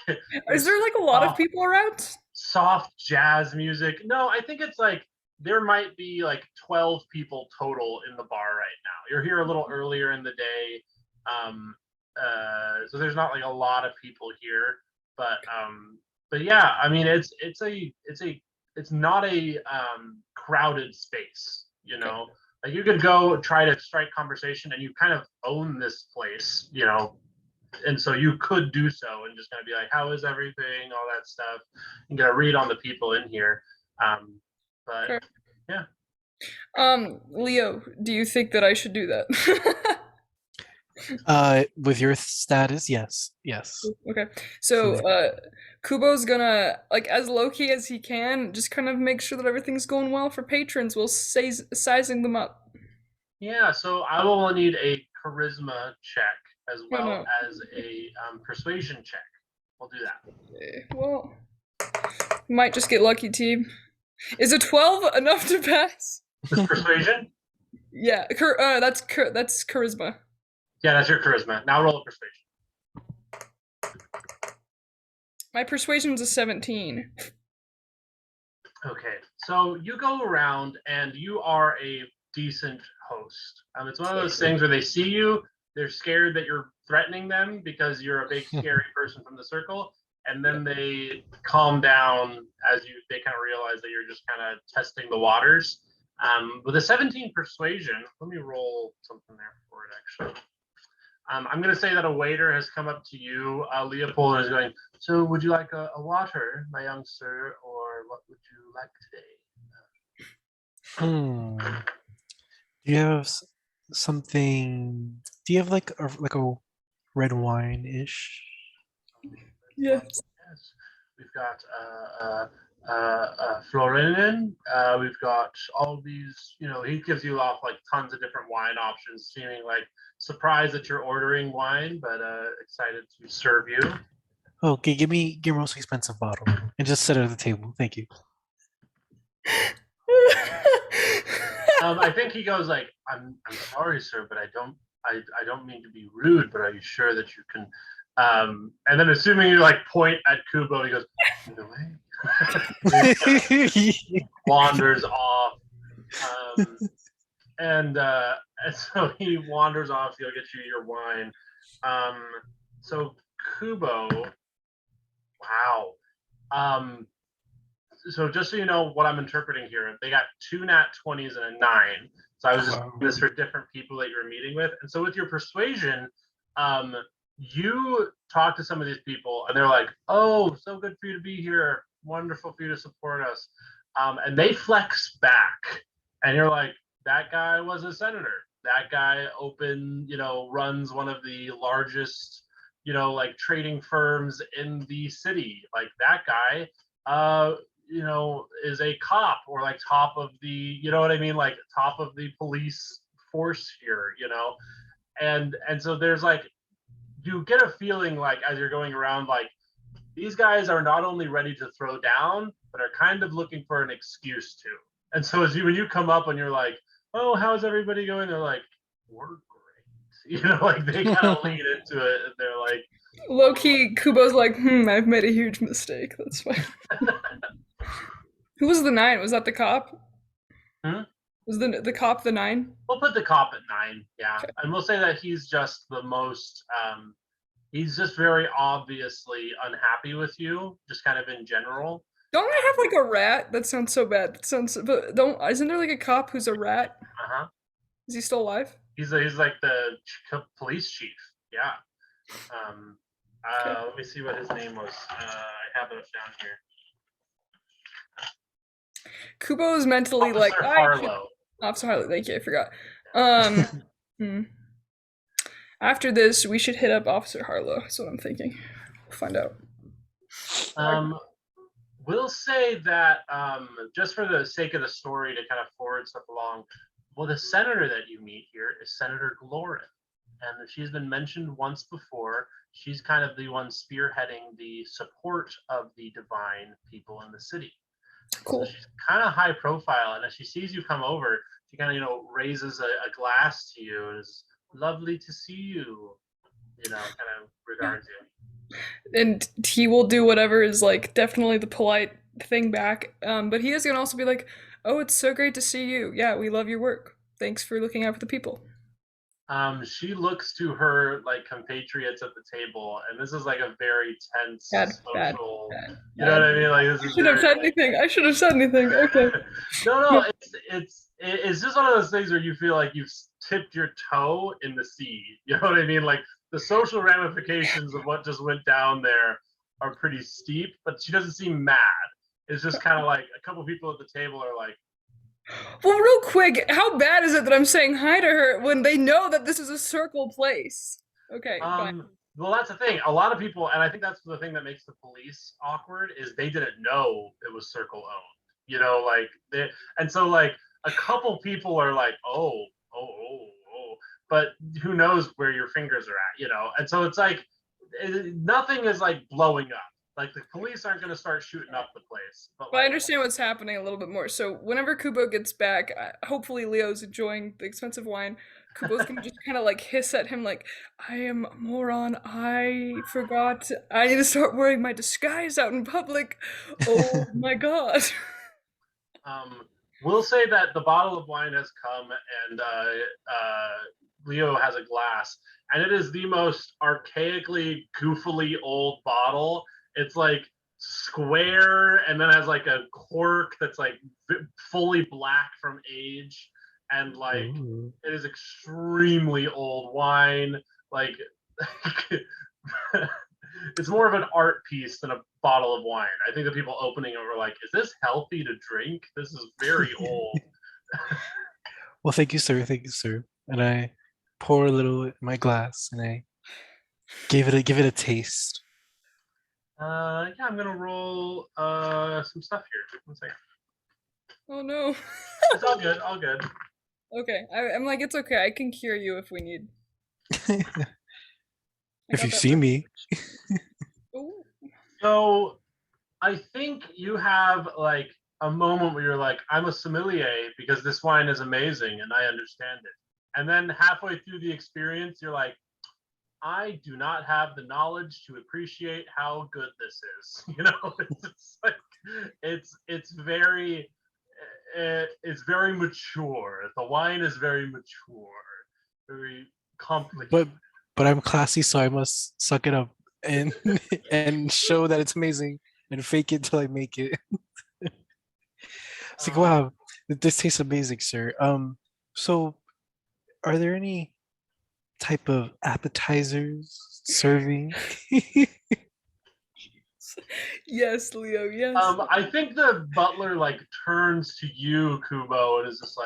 Is there like a lot of people around? Soft jazz music. No, I think it's like there might be like 12 people total in the bar right now. You're here a little earlier in the day, so there's not like a lot of people here, but yeah, I mean it's not a crowded space, Like you could go try to strike conversation and you kind of own this place, and so you could do so and just kind of be like, how is everything, all that stuff. You gotta read on the people in here, but sure. Yeah. Leo, do you think that I should do that? With your status, yes. Okay, so Kubo's gonna, like, as low-key as he can, just kind of make sure that everything's going well for patrons while sizing them up. Yeah, so I will need a charisma check as well as a persuasion check. We'll do that. Okay, well, might just get lucky, team. Is a 12 enough to pass? This persuasion? Yeah, that's charisma. Yeah, that's your charisma. Now roll a persuasion. My persuasion's a 17. Okay, so you go around and you are a decent host. It's one of those things where they see you, they're scared that you're threatening them because you're a big scary person from the circle, and then they calm down as they kind of realize that you're just kind of testing the waters. With a 17 persuasion, let me roll something there for it actually. I'm going to say that a waiter has come up to you, Leopold, and is going, so would you like a water, my young sir, or what would you like today? Do you have something, do you have like a red wine-ish? Yes. we've got Florinin. We've got all these, he gives you off like tons of different wine options, seeming like surprised that you're ordering wine, but excited to serve you. Okay, give me most expensive bottle and just set it at the table. Thank you. I think he goes like, I'm sorry, sir, but I don't mean to be rude, but are you sure that you can? And then assuming you like point at Kubo, he goes, either way. Wanders off. And so he wanders off to go get you your wine. So Kubo, wow. So just so you know what I'm interpreting here, they got 2 nat 20s and a 9. So I was just doing this for different people that you're meeting with. And so with your persuasion, you talk to some of these people and they're like, oh, so good for you to be here. Wonderful for you to support us. And they flex back. And you're like, that guy was a senator. That guy runs one of the largest, like trading firms in the city. Like that guy, is a cop or like top of the, you know what I mean? Like top of the police force here, and so there's like, you get a feeling like as you're going around, like these guys are not only ready to throw down, but are kind of looking for an excuse to. And so when you come up and you're like, oh, how's everybody going? They're like, we're great. Like they kind of lean into it and they're like, low key, Kubo's like, I've made a huge mistake. That's fine. Who was the 9? Was that the cop? Was the cop the 9? We'll put the cop at 9, yeah. Okay. And we'll say that he's just the most, he's just very obviously unhappy with you, just kind of in general. Don't I have like a rat? That sounds so bad. That sounds, but isn't there like a cop who's a rat? Uh-huh. Is he still alive? He's like the police chief, yeah. Okay. Let me see what his name was. I have those down here. Kubo is mentally Officer like Harlow. Officer Harlow, thank you, I forgot. After this, we should hit up Officer Harlow. That's what I'm thinking. We'll find out. We'll say that just for the sake of the story to kind of forward stuff along, well, the senator that you meet here is Senator Glorin. And she's been mentioned once before. She's kind of the one spearheading the support of the divine people in the city. Cool. So she's kind of high profile, and as she sees you come over, she kind of raises a glass to you and is lovely to see you, kind of regards you. And he will do whatever is like definitely the polite thing back, but he is gonna also be like, oh, it's so great to see you. Yeah, we love your work. Thanks for looking out for the people. She looks to her like compatriots at the table, and this is like a very tense social. You know what I mean? Like this is. I should have said anything. Okay. No, it's just one of those things where you feel like you've tipped your toe in the sea. You know what I mean? Like the social ramifications of what just went down there are pretty steep, but she doesn't seem mad. It's just kind of like a couple people at the table are like, well, real quick, how bad is it that I'm saying hi to her when they know that this is a circle place? Okay, fine. Well, that's the thing. A lot of people, and I think that's the thing that makes the police awkward, is they didn't know it was circle owned. And so like a couple people are like, oh, but who knows where your fingers are at, And so it's like nothing is like blowing up. Like the police aren't going to start shooting up the place. But I understand what's happening a little bit more. So whenever Kubo gets back, hopefully Leo's enjoying the expensive wine. Kubo's going to just kind of like hiss at him like, I am a moron. I forgot. I need to start wearing my disguise out in public. Oh my god. We'll say that the bottle of wine has come and Leo has a glass. And it is the most archaically, goofily old bottle. It's like square and then has like a cork that's like fully black from age, and like it is extremely old wine. Like it's more of an art piece than a bottle of wine. I think the people opening it were like, is this healthy to drink? This is very old. Well, thank you, sir. Thank you, sir. And I pour a little in my glass and I give it a taste. Yeah, I'm gonna roll some stuff here. One second. Oh no. It's all good, all good. Okay, I'm like, it's okay. I can cure you if we need. I If got you that see right. me, Oh, So I think you have like a moment where you're like, I'm a sommelier because this wine is amazing and I understand it. And then halfway through the experience, you're like, I do not have the knowledge to appreciate how good this is. It's like it's very it's very mature. The wine is very mature, very but complicated. I'm classy, so I must suck it up and and show that it's amazing and fake it till I make it. It's like, Um, wow, this tastes amazing, sir. So are there any type of appetizers serving? yes, Leo. Yes. I think the butler like turns to you, Kubo, and is just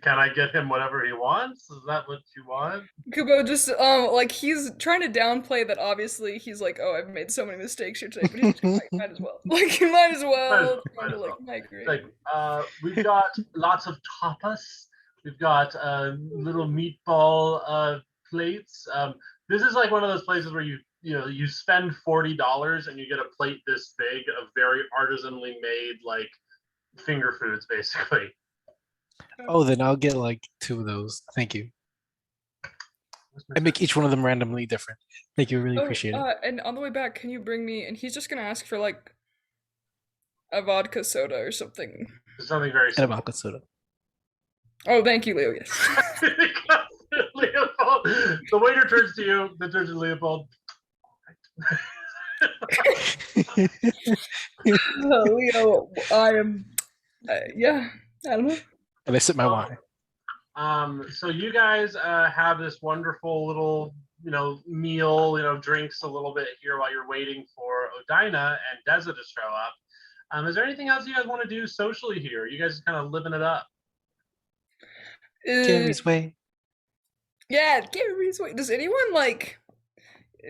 can I get him whatever he wants? Is that what you want? Kubo just like he's trying to downplay that. Obviously, he's like, oh, I've made so many mistakes here today, but he's just might as well. Like, he might as Might as, well trying might to as like well. It's migrate. like we've got lots of tapas. We've got little meatball plates. This is like one of those places where you spend $40 and you get a plate this big of very artisanally made like finger foods, basically. Oh, then I'll get like two of those. Thank you. And make each one of them randomly different. Thank you. Really Oh, appreciate it. and on the way back, can you bring me? And he's just gonna ask for like a vodka soda or something. It's something very And a simple. vodka soda. Oh, thank you, Leo. Yes. Leopold, the waiter turns to you. Then turns to Leopold. Leo, I am. Yeah, I don't know. And I sip my So, wine. so you guys have this wonderful little, meal, drinks a little bit here while you're waiting for Odina and Deza to show up. Is there anything else you guys want to do socially here? You guys kind of living it up. Uh, Gary's way. yeah, Gary's wait. Does anyone like?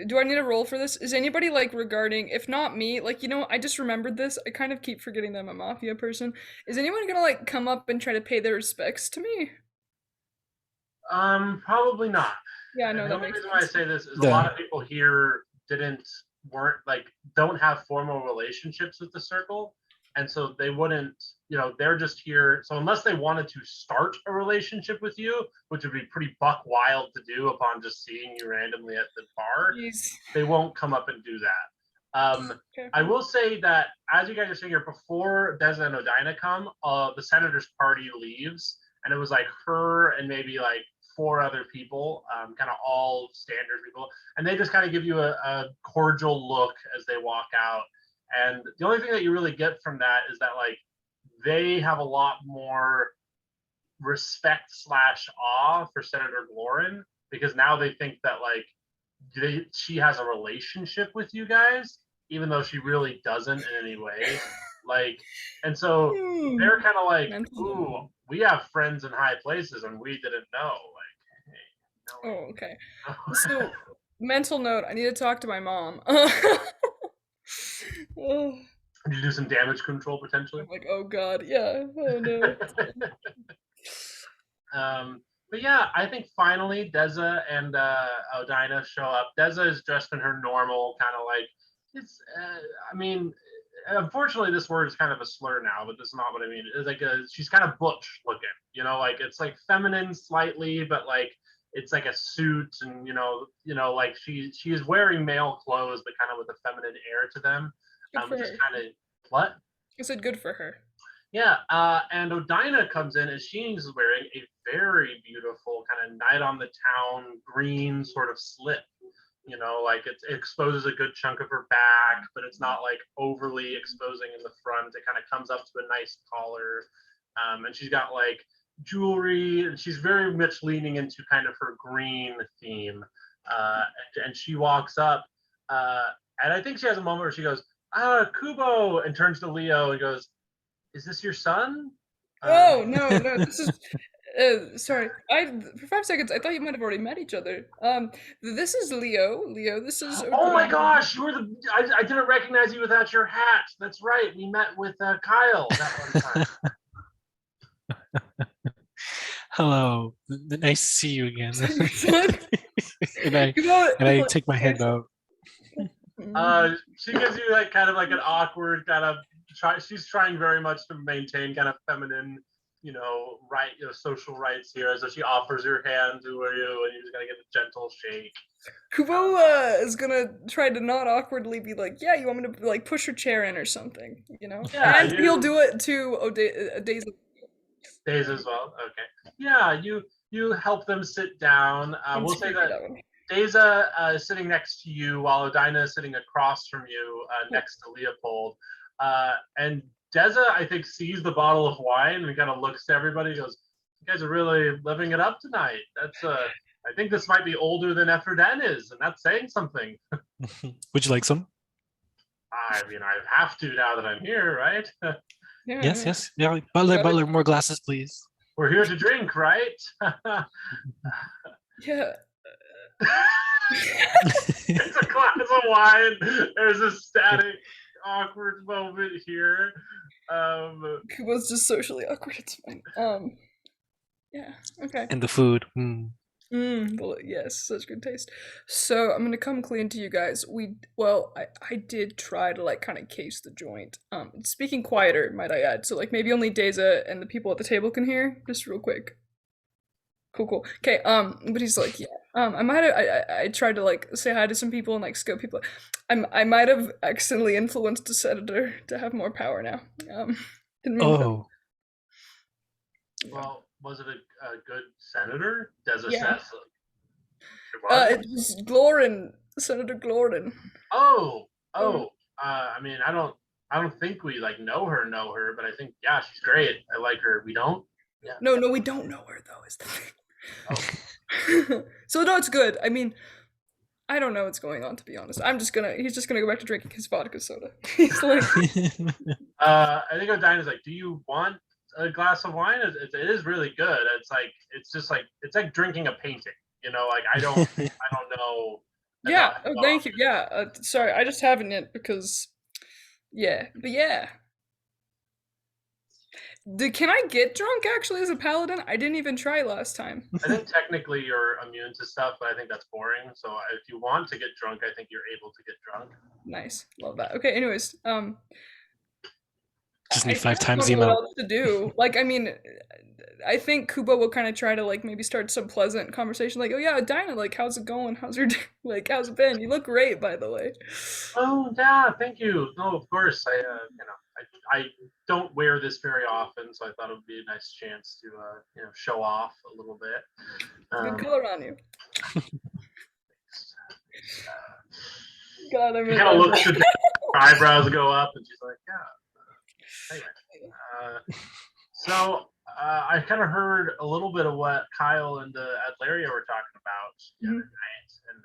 Do I need a roll for this? Is anybody like regarding? If not me, like I just remembered this. I kind of keep forgetting that I'm a mafia person. Is anyone gonna like come up and try to pay their respects to me? Probably not. Yeah, And no, the that only makes reason why I sense. say this is a lot The of people here weren't like don't have formal relationships with the circle, and so they wouldn't. They're just here. So unless they wanted to start a relationship with you, which would be pretty buck wild to do upon just seeing you randomly at the bar, Jeez. they won't come up and do that. Okay. I will say that as you guys are sitting here, before Deza and Odina come, the senator's party leaves, and it was like her and maybe like four other people, kind of all standard people, and they just kind of give you a cordial look as they walk out. And the only thing that you really get from that is that like they have a lot more respect slash awe for Senator Glorin because now they think that like she has a relationship with you guys, even though she really doesn't in any way. Like, and so Hmm. they're kind of like, Mental note. "Ooh, we have friends in high places, and we didn't know." Like, Oh, okay. hey, So, mental note. I need to talk to my mom. Oh, did you do some damage control potentially? I'm like, oh god, yeah. Oh no. um, but yeah, I think finally Deza and Odina show up. Deza is dressed in her normal kind of like it's. I mean, unfortunately, this word is kind of a slur now, but this is not what I mean. It's like she's kind of butch looking. Like it's like feminine slightly, but like it's like a suit, and like she is wearing male clothes, but kind of with a feminine air to them, Good for which is her. kind of what. I said good for her. Yeah, and Odina comes in and she's wearing a very beautiful kind of night on the town green sort of slip. Like it exposes a good chunk of her back, but it's not like overly exposing in the front. It kind of comes up to a nice collar, and she's got like jewelry, and she's very much leaning into kind of her green theme. And she walks up, and I think she has a moment where she goes, Kubo, and turns to Leo and goes, is this your son? Oh no, no. This is Sorry. For 5 seconds I thought you might have already met each other. This is Leo. Leo, this is Oh my Odina. gosh, you were the. I didn't recognize you without your hat. That's right. We met with Kyle that one time. Hello, nice to see you again. Your son. and I You know and I what? take my hand out. She gives you like kind of like an awkward kind of try. She's trying very much to maintain kind of feminine, social rights here. So she offers her hand to you, and you're just gonna get a gentle shake. Kubo is gonna try to not awkwardly be like, "Yeah, you want me to like push your chair in or something?" Yeah, And he'll do it to Daisy. Days as well. Okay. Yeah, you help them sit down. We'll say that That one. Deza is sitting next to you while Odina is sitting across from you next to Leopold. And Deza, I think, sees the bottle of wine and kind of looks to everybody and goes, "You guys are really living it up tonight. I think this might be older than Efferden is, and that's saying something." Would you like some? I mean, I have to now that I'm here, right? Yeah, Yes, yes. Yeah, butler, more glasses, please. We're here to drink, right? yeah. It's a glass of wine. There's a static, awkward moment here. Kubo's just socially awkward. It's fine. Yeah. Okay. And the food. Yes, such good taste. So I'm gonna come clean to you guys. I did try to like kind of case the joint. Speaking quieter, might I add. So like maybe only Deza and the people at the table can hear. Just real quick. Cool. Okay. But he's like, yeah. I might have. I tried to like say hi to some people and like scope people. I might have accidentally influenced a senator to have more power now. Didn't mean to. Oh, Well, was it a good senator? Deza Yeah. says it was. It was Glorin, Senator Glorin. Oh. I mean, I don't think we like know her, but I think yeah, she's great. I like her. We don't. Yeah. No, we don't know her though. Is the thing. Oh. So no, it's good. I mean, I don't know what's going on to be honest. He's just gonna go back to drinking his vodka soda. He's like, I think Odina's like, do you want a glass of wine? It is really good. It's like drinking a painting. Like I don't know. yeah. Oh, thank you. Yeah. Sorry, I just haven't yet because, yeah. But yeah. Can I get drunk actually as a paladin? I didn't even try last time. I think technically you're immune to stuff, but I think that's boring. So if you want to get drunk, I think you're able to get drunk. Nice. Love that. Okay, anyways, just I need 5 times don't the know what amount. else to do. Like, I mean, I think Kubo will kind of try to like maybe start some pleasant conversation, like, "Oh yeah, Dinah, like, how's it going? How's your like, how's it been? You look great, by the way." Oh yeah, thank you. No, of course. I don't wear this very often, so I thought it would be a nice chance to show off a little bit. Good color on you. God, I mean, kind of looks at her eyebrows go up, and she's like, "Yeah." Anyway, so I kind of heard a little bit of what Kyle and Adlaria were talking about the other night, and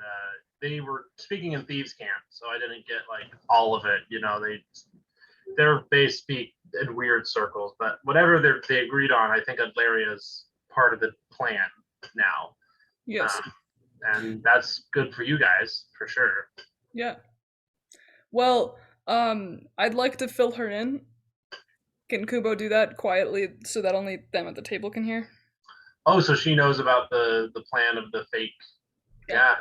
they were speaking in thieves' camp, so I didn't get like all of it. They speak in weird circles, but whatever they agreed on, I think Adlaria is part of the plan now. Yes. And that's good for you guys for sure. Yeah. Well, I'd like to fill her in. Can Kubo do that quietly so that only them at the table can hear? Oh, so she knows about the plan of the fake. Yeah.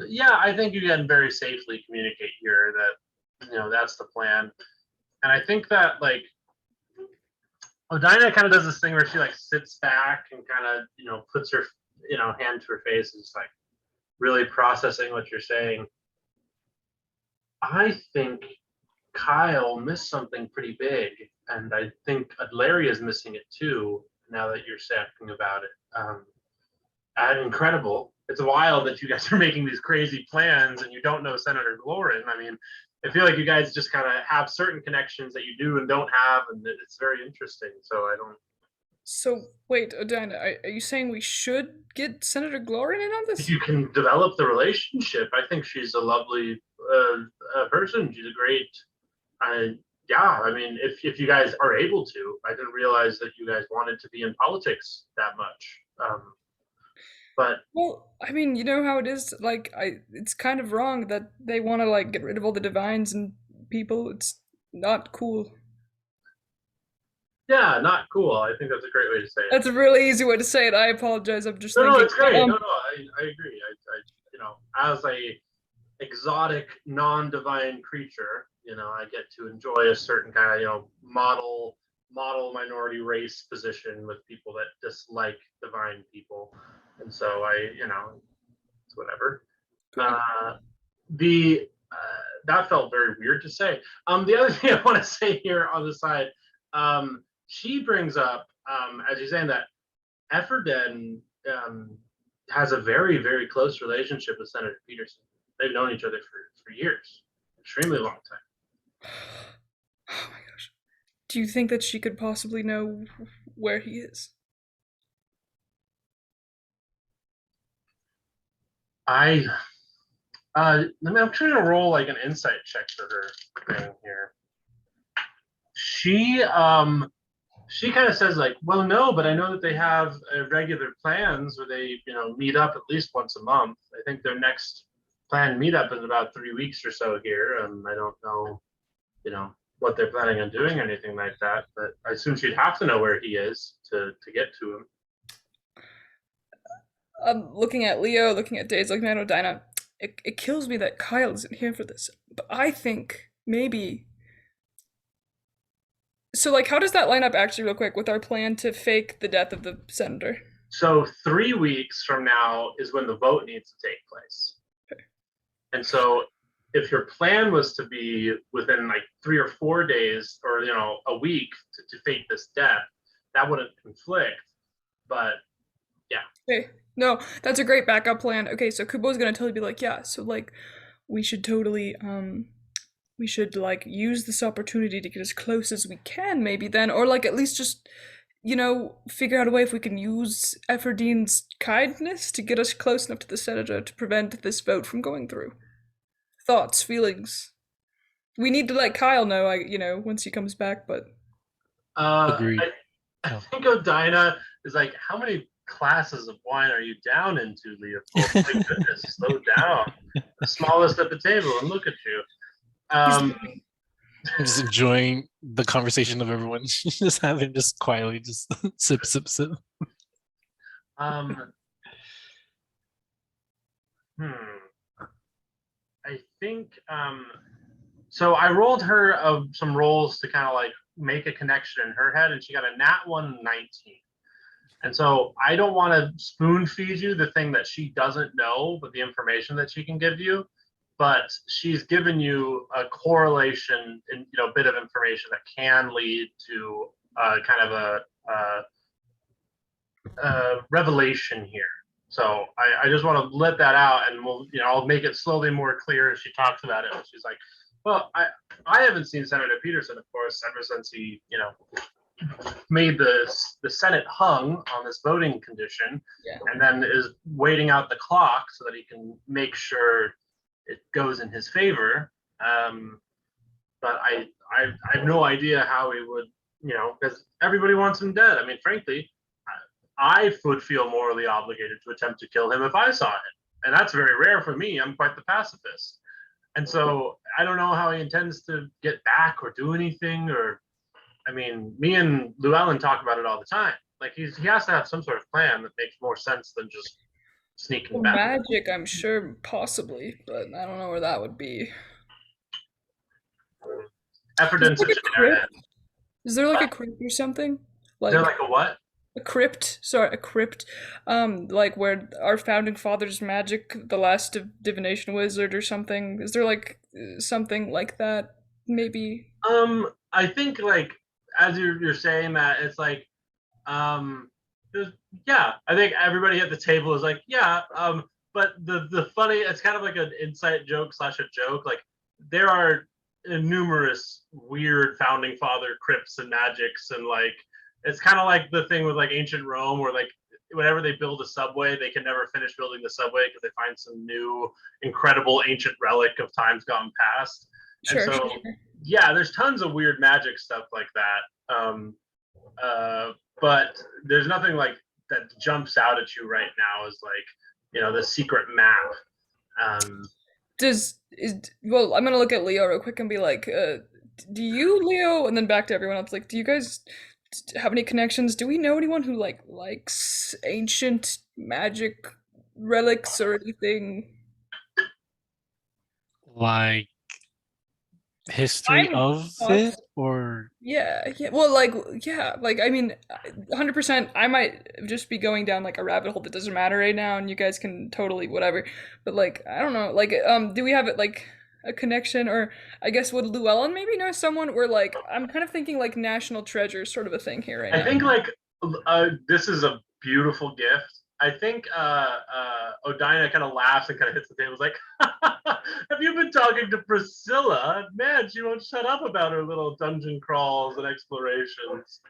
Yeah, I think you can very safely communicate here that that's the plan. And I think that like Odina kind of does this thing where she like sits back and kind of puts her hand to her face and just like really processing what you're saying. I think Kyle missed something pretty big, and I think Adlaria is missing it too. Now that you're talking about it, incredible. It's wild that you guys are making these crazy plans and you don't know Senator Glorin. I mean, I feel like you guys just kind of have certain connections that you do and don't have, and it's very interesting. So I don't. So wait, Odina, are you saying we should get Senator Glorin in on this? If you can develop the relationship, I think she's a lovely person. She's a great yeah, I mean, if you guys are able to, I didn't realize that you guys wanted to be in politics that much. But Well, I mean, you know how it is. Like, it's kind of wrong that they want to like get rid of all the divines and people. It's not cool. yeah, not cool. I think that's a great way to say it. That's a really easy way to say it. I apologize. I'm just No, no, thinking. it's great. No, no, I agree. You know, as a exotic, non-divine creature, you know, I get to enjoy a certain kind of, you know, model minority race position with people that dislike divine people, and so you know, it's whatever. Okay. Uh, the that felt very weird to say. The other thing I want to say here on the side, she brings up, as you're saying that Efferden has a very, very close relationship with Senator Peterson. They've known each other for years, extremely long time. Oh my gosh. Do you think that she could possibly know where he is? I I'm trying to roll like an insight check for her thing here. She kind of says like, well, no, but I know that they have regular plans where they, you know, meet up at least once a month. I think their next planned meetup is about 3 weeks or so here. I don't know, you know, what they're planning on doing or anything like that, but I assume she'd have to know where he is to get to him. Looking at Leo, looking at Days, looking at Odina, it kills me that Kyle isn't here for this. But I think maybe. So, like, how does that line up actually, real quick, with our plan to fake the death of the senator? So 3 weeks from now is when the vote needs to take place. And so if your plan was to be within like 3 or 4 days or, you know, a week to fake this death, that wouldn't conflict. But yeah. Okay, no, that's a great backup plan. Okay, so Kubo's gonna totally be like, yeah, so like, we should totally we should like use this opportunity to get as close as we can, maybe then, or like at least just figure out a way if we can use Efferdine's kindness to get us close enough to the senator to prevent this vote from going through. Thoughts, feelings. We need to let Kyle know, once he comes back. But Agreed. I Oh. think Odina is like, how many classes of wine are you down into, Leopold? My goodness, slow down. The smallest at the table, and look at you. he's I'm just enjoying the conversation of everyone just having just quietly just sip, sip, sip. um, hmm. I think so I rolled her some rolls to kind of like make a connection in her head, and she got a nat 119. And so I don't want to spoon feed you the thing that she doesn't know, but the information that she can give you. But she's given you a correlation and, you know, bit of information that can lead to kind of a revelation here. So I just want to let that out, and we'll, you know, I'll make it slowly more clear as she talks about it. She's like, well, I haven't seen Senator Peterson, of course, ever since he, you know, made the Senate hung on this voting condition, yeah. and then is waiting out the clock so that he can make sure it goes in his favor. But I have no idea how he would, you know, because everybody wants him dead. I mean, frankly, I would feel morally obligated to attempt to kill him if I saw it, and that's very rare for me. I'm quite the pacifist, and so I don't know how he intends to get back or do anything. Or, I mean, me and Llewellyn talk about it all the time. Like he has to have some sort of plan that makes more sense than just sneaking Well, back. magic, I'm sure, possibly, but I don't know where that would be. Efferden's such an internet. Is there like a crypt or something? Is there like a what? A crypt? Sorry, a crypt. Like where our founding fathers' magic, the last divination wizard or something. Is there like something like that? Maybe. I think like as you're saying that, it's like, yeah, I think everybody at the table is like, yeah. But the funny, it's kind of like an inside joke slash a joke. Like there are numerous weird founding father crypts and magics, and like it's kind of like the thing with like ancient Rome, where like whenever they build a subway, they can never finish building the subway because they find some new incredible ancient relic of times gone past. Sure, And so sure. yeah, there's tons of weird magic stuff like that. But there's nothing like that jumps out at you right now as like, the secret map. Um, Well, I'm gonna look at Leo real quick and be like, do you, Leo, and then back to everyone else, like, do you guys have any connections? Do we know anyone who like likes ancient magic relics or anything? Like history I'm of not. it, or Yeah, yeah. Well, like, yeah, like, I mean, 100%. I might just be going down like a rabbit hole that doesn't matter right now, and you guys can totally whatever. But like, I don't know. Like, do we have it like a connection, or I guess would Llewellyn maybe know someone? Or like, I'm kind of thinking like national treasure sort of a thing here right I now. think like this is a beautiful gift. I think Odina kind of laughs and kind of hits the table. Is like, have you been talking to Priscilla? Man, she won't shut up about her little dungeon crawls and explorations.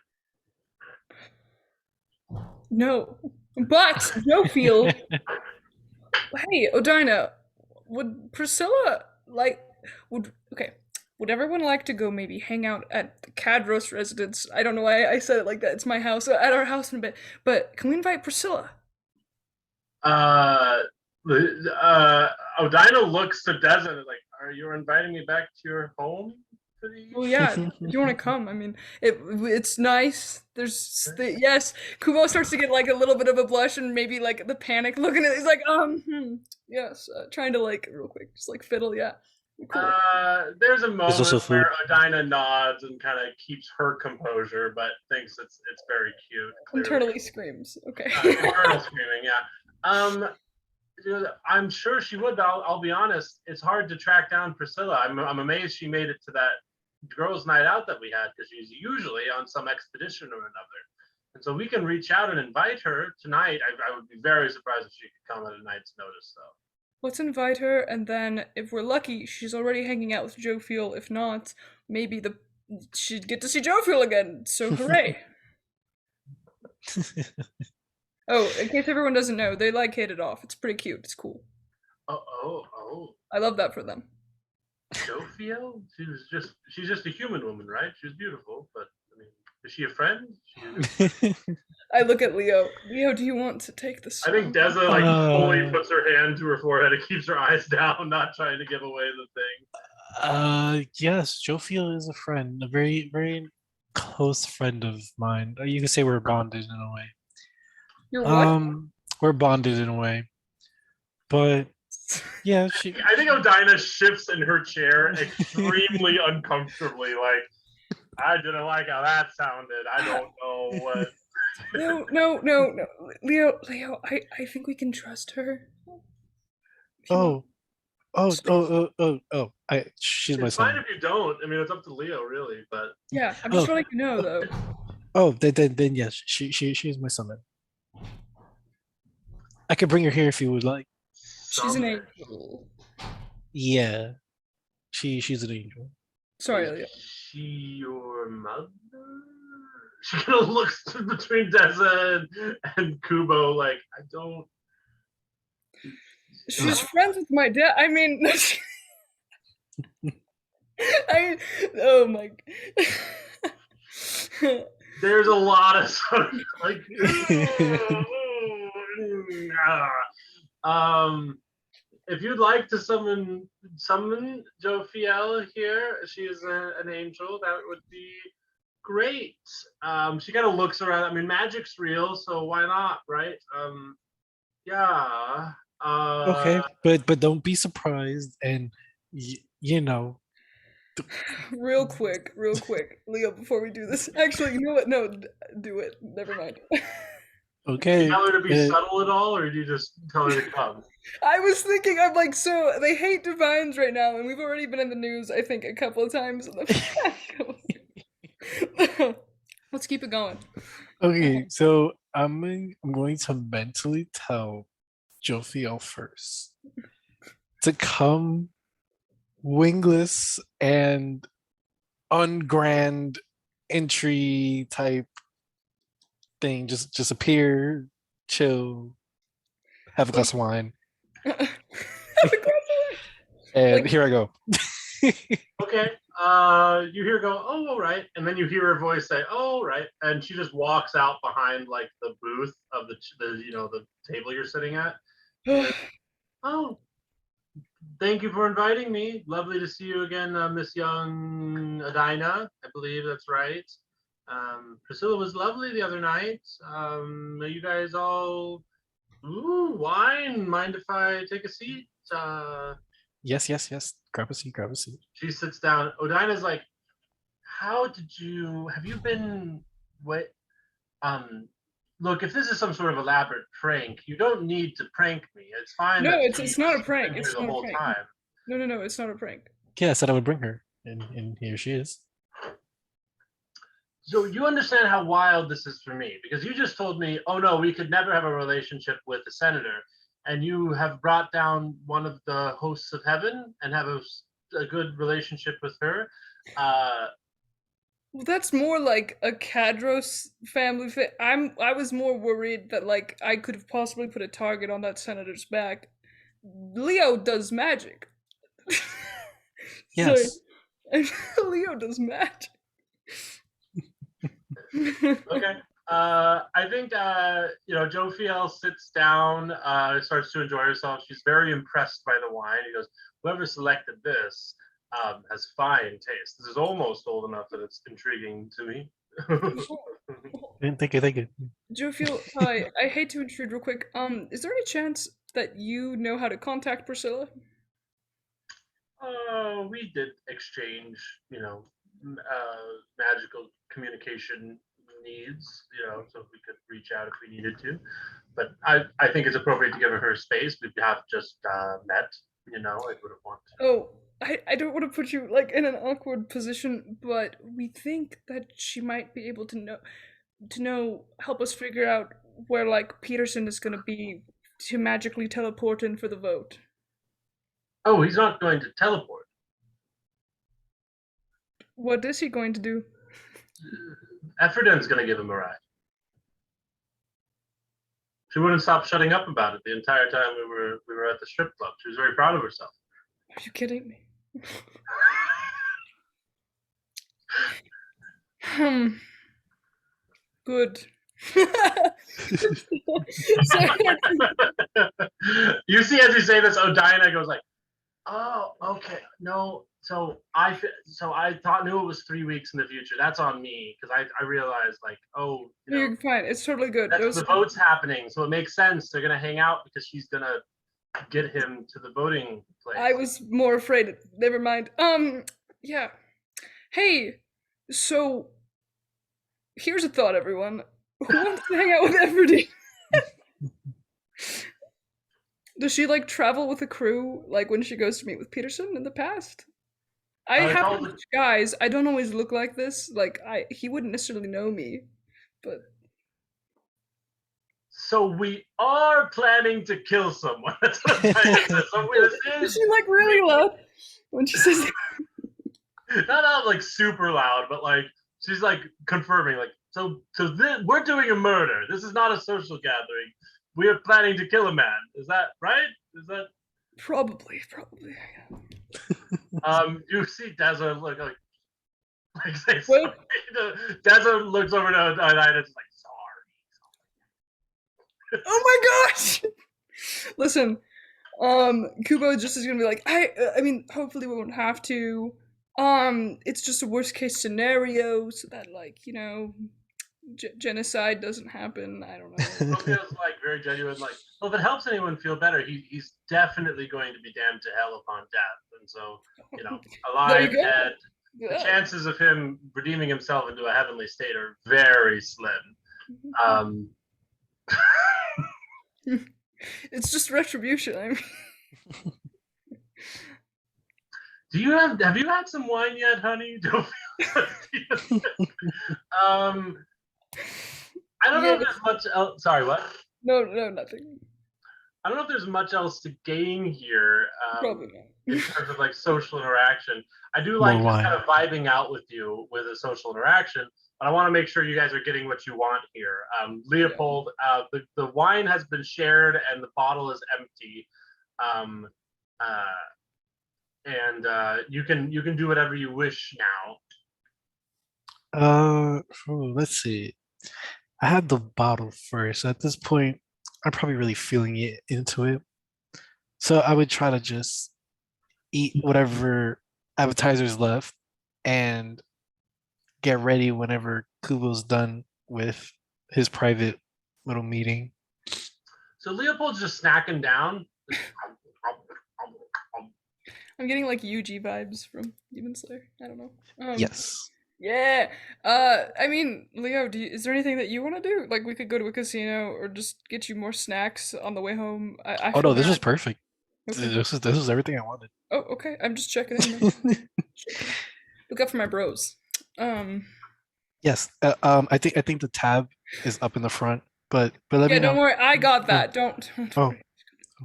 No, but Joe feel. Hey, Odina, would Priscilla like would okay? Would everyone like to go maybe hang out at the Cadros residence? I don't know why I said it like that. It's my house, at our house in a bit. But can we invite Priscilla? Uh, uh, Odina looks to Deza and is like, "Are you inviting me back to your home for the Well, evening?" yeah. If you want to come, I mean, it's nice. Yes. Kumo starts to get like a little bit of a blush and maybe like the panic looking at it. He's like, yes, trying to like real quick, just like fiddle. Yeah, cool. There's a there's moment also where food. Odina nods and kind of keeps her composure, but thinks it's very cute. Clearly, Internally screams. Okay. internal screaming. Yeah. Um, I'm sure she would, but I'll be honest. It's hard to track down Priscilla. I'm amazed she made it to that girls' night out that we had because she's usually on some expedition or another. And so we can reach out and invite her tonight. I would be very surprised if she could come at a night's notice, though. Let's invite her, and then if we're lucky, she's already hanging out with Joe Fuel. If not, maybe the she'd get to see Joe Fuel again. So hooray! Oh, in case everyone doesn't know, they like hit it off. It's pretty cute. It's cool. Oh, I love that for them. Jophia? She's just a human woman, right? She's beautiful, but I mean, is she a friend? I look at Leo. Leo, do you want to take this? I think Deza like fully Uh, puts her hand to her forehead and keeps her eyes down, not trying to give away the thing. yes, Jofiel is a friend, a very, very close friend of mine. You can say we're bonded in a way. You're what? Um, we're bonded in a way, but yeah, she. I think Odina shifts in her chair extremely uncomfortably. Like, I didn't like how that sounded. I don't know what. No, no, no, no. Leo, I think we can trust her. If you want. Oh, oh. She's my It's fine son. if you don't. I mean, it's up to Leo, really. But Yeah, I'm just Oh, letting you know, though. then yes, she's my son. I could bring her here if you would like. She's an some angel. Yeah, she's an angel. Sorry, is Leo. she your mother? She kind of looks between Deza and Kubo, like I don't. She's friends with my dad. I mean, I. Oh my. There's a lot of sort of like. If you'd like to summon Jophiel here, she is an angel. That would be great. She kind of looks around. I mean, magic's real, so why not, right? Yeah. Okay, but don't be surprised, and you know. Real quick, Leo. Before we do this, actually, you know what? No, do it. Never mind. Do you Okay, tell her to be subtle at all, or do you just tell her to come? I was thinking, I'm like, so they hate divines right now, and we've already been in the news, I think, a couple of times. Let's keep it going. okay. So I'm going to mentally tell Jophiel first to come wingless and ungrand entry type thing. Just appear, chill, have a glass of wine, Have a glass of wine. and Like, here I go. Okay. You hear her go, oh, all right, and then you hear her voice say, oh, all right, and she just walks out behind like the booth of the table you're sitting at. She goes, oh, thank you for inviting me. Lovely to see you again, Miss Young Adina. I believe that's right. Priscilla was lovely the other night. Are you guys all wine? Mind if I take a seat? Yes, yes, yes. Grab a seat, grab a seat. She sits down. Odina's like, how did you have you been what um look, if this is some sort of elaborate prank, you don't need to prank me. It's fine No, that it's not a she's prank. been here It's the not a whole prank. time. No, it's not a prank. Yeah, I said I would bring her, and here she is. So you understand how wild this is for me, because you just told me, oh no, we could never have a relationship with the senator, and you have brought down one of the hosts of heaven and have a good relationship with her. Uh, Well, that's more like a Cadros family I was more worried that like I could have possibly put a target on that senator's back. Leo does magic. Sorry. Yes. Leo does magic. okay. I think Joe Fiel sits down, starts to enjoy herself. She's very impressed by the wine. He goes, "Whoever selected this has fine taste. This is almost old enough that it's intriguing to me." Thank you, thank you. Jofiel, hi. I hate to intrude real quick. Is there any chance that you know how to contact Priscilla? We did exchange, magical communication needs, so we could reach out if we needed to. But I think it's appropriate to give her space. We have just met, I would have wanted. Oh, I don't want to put you like in an awkward position, but we think that she might be able to help us figure out where like Peterson is gonna be to magically teleport in for the vote. Oh, he's not going to teleport. What is he going to do? Efferdin's going to give him a ride. She wouldn't stop shutting up about it the entire time we were at the strip club. She was very proud of herself. Are you kidding me? Good. Sorry. You see, as you say this, Odina goes like, "Oh, okay, no." So I knew it was 3 weeks in the future. That's on me, because I realized like, oh, You're fine. It's totally good. the vote's happening, so it makes sense. They're gonna hang out because she's gonna get him to the voting place. I was more afraid. Never mind. Yeah. Hey, so here's a thought, everyone. Who wants to hang out with Everdy? Does she like travel with a crew like when she goes to meet with Peterson in the past? I have guys. I don't always look like this. Like he wouldn't necessarily know me, but so we are planning to kill someone. That's what I'm trying to say. So is she like really loud when she says that? Not out like super loud, but like she's like confirming, like we're doing a murder. This is not a social gathering. We are planning to kill a man. Is that right? Is that probably? You see Deza look like say sorry. Deza looks over to Ida, it's like sorry. Oh my gosh! Listen, Kubo just is gonna be like, I mean, hopefully we won't have to. It's just a worst case scenario, so that like genocide doesn't happen. I don't know. It feels like very genuine. Like, well, if it helps anyone feel better, he's definitely going to be damned to hell upon death. And so, alive, dead, the chances of him redeeming himself into a heavenly state are very slim. It's just retribution. I mean. Have you had some wine yet, honey? I don't know if there's much else. Sorry, what? No, nothing. I don't know if there's much else to gain here in terms of like social interaction. I do like just kind of vibing out with you with a social interaction, but I want to make sure you guys are getting what you want here. Leopold, the wine has been shared and the bottle is empty. and you can do whatever you wish now. Let's see. I had the bottle first. At this point, I'm probably really feeling it into it. So I would try to just eat whatever appetizers left and get ready whenever Kubo's done with his private little meeting. So Leopold's just snacking down. I'm getting like UG vibes from Demon Slayer. I don't know. Yes. Yeah. I mean, Leo, is there anything that you want to do? Like, we could go to a casino or just get you more snacks on the way home. I Oh feel no, this was bad. perfect. Okay. This is everything I wanted. Oh, okay. I'm just checking in. Man. Look out for my bros. Yes. I think the tab is up in the front, but let Yeah, me don't know. worry. I got Oh, that. Don't oh, worry.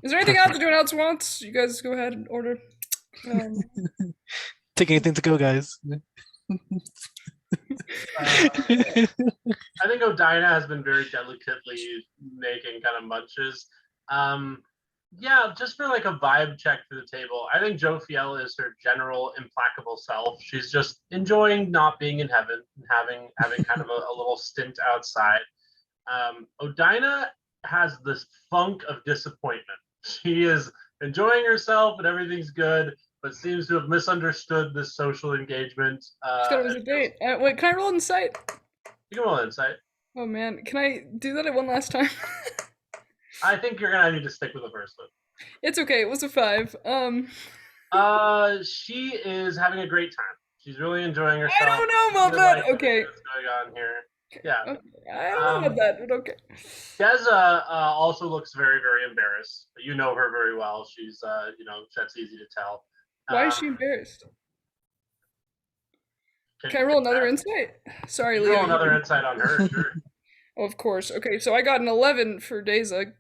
Is there anything else perfect. anyone else wants? You guys go ahead and order. Um, Take anything to go, guys. I think Odina has been very delicately making kind of munches. Um, yeah, just for like a vibe check for the table. I think Joe Fiel is her general implacable self. She's just enjoying not being in heaven and having kind of a little stint outside. Odina has this funk of disappointment. She is enjoying herself and everything's good, but seems to have misunderstood this social engagement. just thought it was a date. Wait, can I roll insight? You can roll insight. Oh man, can I do that one last time? I think you're gonna need to stick with the first one. It's okay. It was a 5. She is having a great time. She's really enjoying I herself. don't know about Really that. likes Okay. everything that's going on here. Yeah. Okay. I don't know about that, but okay. Deza also looks very, very embarrassed. You know her very well. She's, that's easy to tell. Why is Um, she embarrassed? can, Can I roll another insight? Sorry, you Leo. roll another insight on her, sure. Oh, of course. Okay, so I got an 11 for Daza.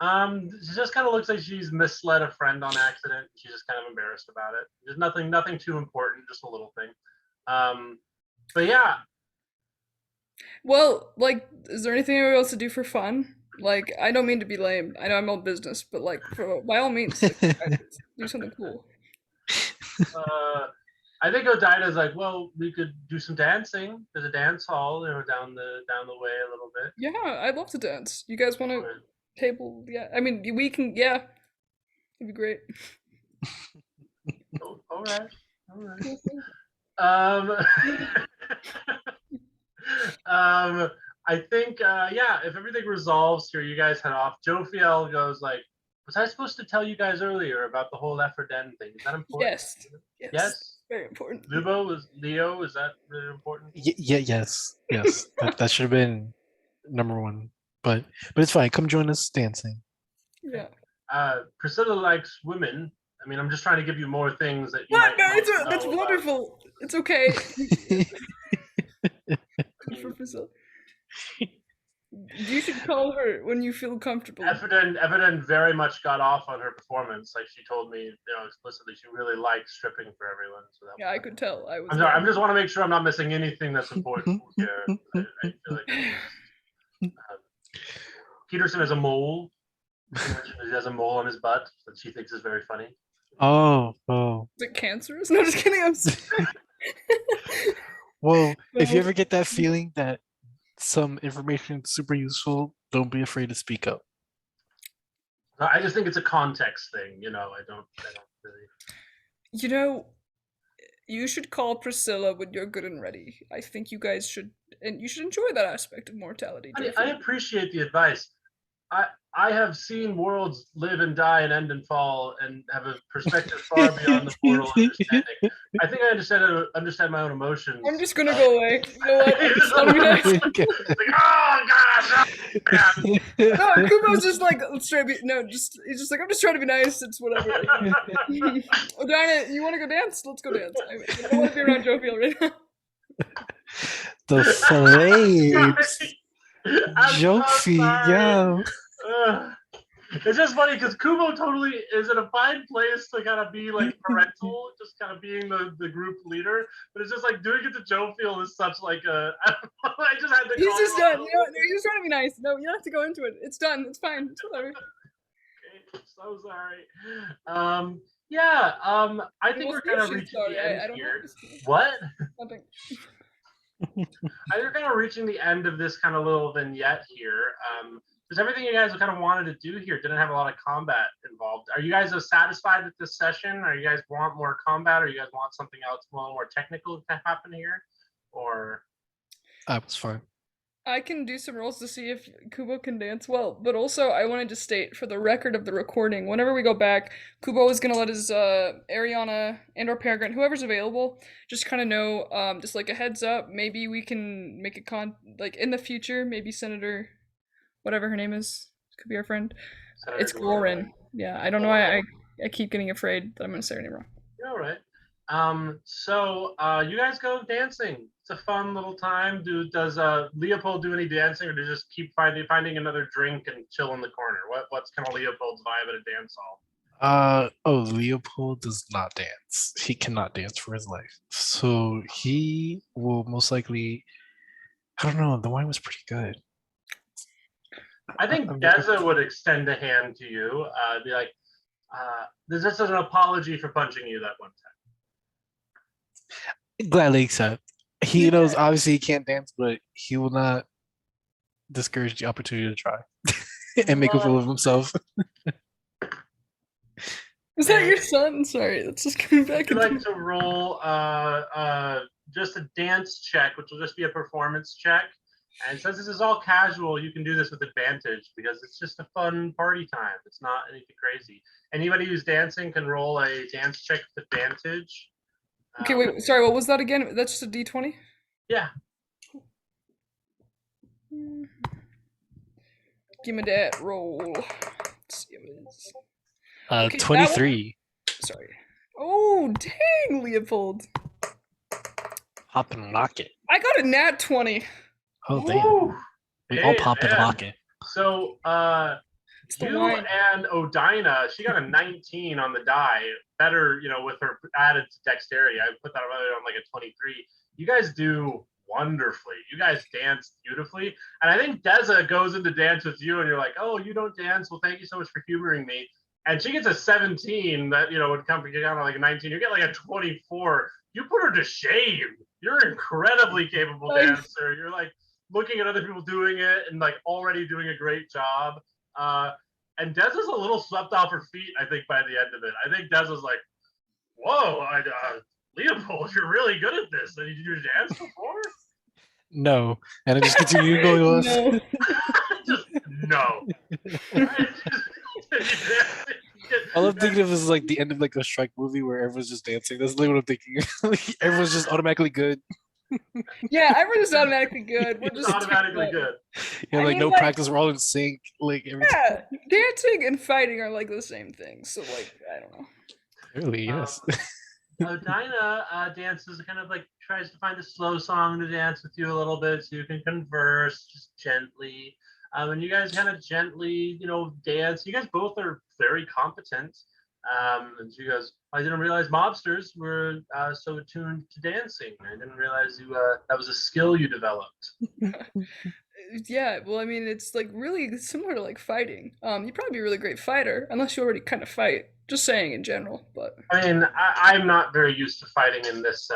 She just kind of looks like she's misled a friend on accident. She's just kind of embarrassed about it. There's nothing too important, just a little thing. But yeah, Well, like, is there anything else to do for fun? Like, I don't mean to be lame. I know I'm on business, but like, by all means, like, do something cool. I think Odina's like, well, we could do some dancing. There's a dance hall, down the way a little bit. Yeah, I'd love to dance. You guys want to table? Yeah, I mean, we can. Yeah, it'd be great. Oh, all right. Um, I think, yeah, if everything resolves here, you guys head off. Joe Fiel goes like, was I supposed to tell you guys earlier about the whole Efferden thing? Is that important? Yes. Yes? Very important. Leo, is that really important? Yeah, yes. That should have been number one. But it's fine. Come join us dancing. Yeah. Priscilla likes women. I mean, I'm just trying to give you more things that you What? might No, that's know wonderful. It's okay. For Priscilla. You should call her when you feel comfortable. Everden very much got off on her performance. Like she told me, explicitly, she really liked stripping for everyone. So yeah, I could tell. I'm sorry. I just want to make sure I'm not missing anything that's important here. I feel like Peterson has a mole. He has a mole on his butt that she thinks is very funny. Oh. Is it cancerous? No, just kidding. I'm sorry. Well, if you ever get that feeling that some information is super useful, don't be afraid to speak up. I just think it's a context thing, I don't really. You should call Priscilla when you're good and ready. I think you guys should, and you should enjoy that aspect of mortality. I appreciate the advice. I have seen worlds live and die and end and fall and have a perspective far beyond the mortal understanding. I think I understand my own emotions. I'm just gonna go away. You know what? Like, oh gosh! No, Kubo's just like, let's try to be. No, he's just like, I'm just trying to be nice. It's whatever. Odina, you want to go dance? Let's go dance. I don't want to be around Joe Field right now. The flames. Jofi, yeah. It's just funny because Kubo totally is in a fine place to kind of be like parental, just kind of being the group leader. But it's just like doing it to Joe Field is such like a. I just had to. He's just done. He's just trying to be nice. No, you don't have to go into it. It's done. It's fine. It's whatever. Okay, so sorry. Yeah, I think Well, we're see kind if of she's reaching sorry. the end I don't know. here. What? Nothing. I think we're kind of reaching the end of this kind of little vignette here. Just everything you guys kind of wanted to do here didn't have a lot of combat involved. Are you guys satisfied with this session? Or you guys want more combat? Or you guys want something else a little more technical to happen here? Or I was fine. I can do some rolls to see if Kubo can dance well, but also I wanted to state for the record of the recording, whenever we go back, Kubo is gonna let his Ariana and or Peregrine, whoever's available, just kind of know, just like a heads up, maybe we can make a like in the future, maybe Senator, whatever her name is, could be our friend. Senator It's Gloria? Glorin. Yeah, I don't know why I keep getting afraid that I'm gonna say her name wrong. You're all right. So you guys go dancing. It's a fun little time. Does Leopold do any dancing, or does he just keep finding another drink and chill in the corner? What's kind of Leopold's vibe at a dance hall? Leopold does not dance. He cannot dance for his life. So he will most likely, I don't know, the wine was pretty good. I think I'm Deza would extend a hand to you, be like, this is an apology for punching you that one time. gladly accept. He knows obviously he can't dance, but he will not discourage the opportunity to try and make a fool of himself. Is that your son? Sorry, that's just coming back. Would you like to roll just a dance check, which will just be a performance check? And since this is all casual, you can do this with advantage because it's just a fun party time. It's not anything crazy. Anybody who's dancing can roll a dance check with advantage. Okay, wait, sorry, what was that again? That's just a d20? Yeah. Give me that roll. Let's see what it is. Okay, 23. Sorry. Oh, dang, Leopold. Hop and lock it. I got a nat 20. Oh, damn. We all pop and lock it. So, you and Odina, she got a 19 on the die. Better, with her added dexterity. I put that on like a 23. You guys do wonderfully. You guys dance beautifully. And I think Deza goes into dance with you and you're like, oh, you don't dance? Well, thank you so much for humoring me. And she gets a 17 that, would come down to like a 19. You get like a 24. You put her to shame. You're an incredibly capable dancer. You're like looking at other people doing it and like already doing a great job. And Deza's a little swept off her feet, I think, by the end of it. I think Deza's like, whoa, Leopold, you're really good at this. Did you dance before? No. And I just continue going on. No. Just no. All I'm thinking of is like the end of like a Shrek movie where everyone's just dancing. That's literally what I'm thinking. Everyone's just automatically good. Yeah, everyone's just automatically good. We're just automatically good. Yeah, like no practice. We're all in sync. Like yeah, dancing and fighting are like the same thing. So like, I don't know. Really, yes. Dinah dances kind of like tries to find a slow song to dance with you a little bit so you can converse just gently. And you guys kind of gently, dance. You guys both are very competent. And she goes, I didn't realize mobsters were so attuned to dancing. I didn't realize that was a skill you developed. Yeah, well, I mean, it's like really similar to like fighting. You'd probably be a really great fighter, unless you already kind of fight. Just saying in general, but I mean, I'm not very used to fighting in this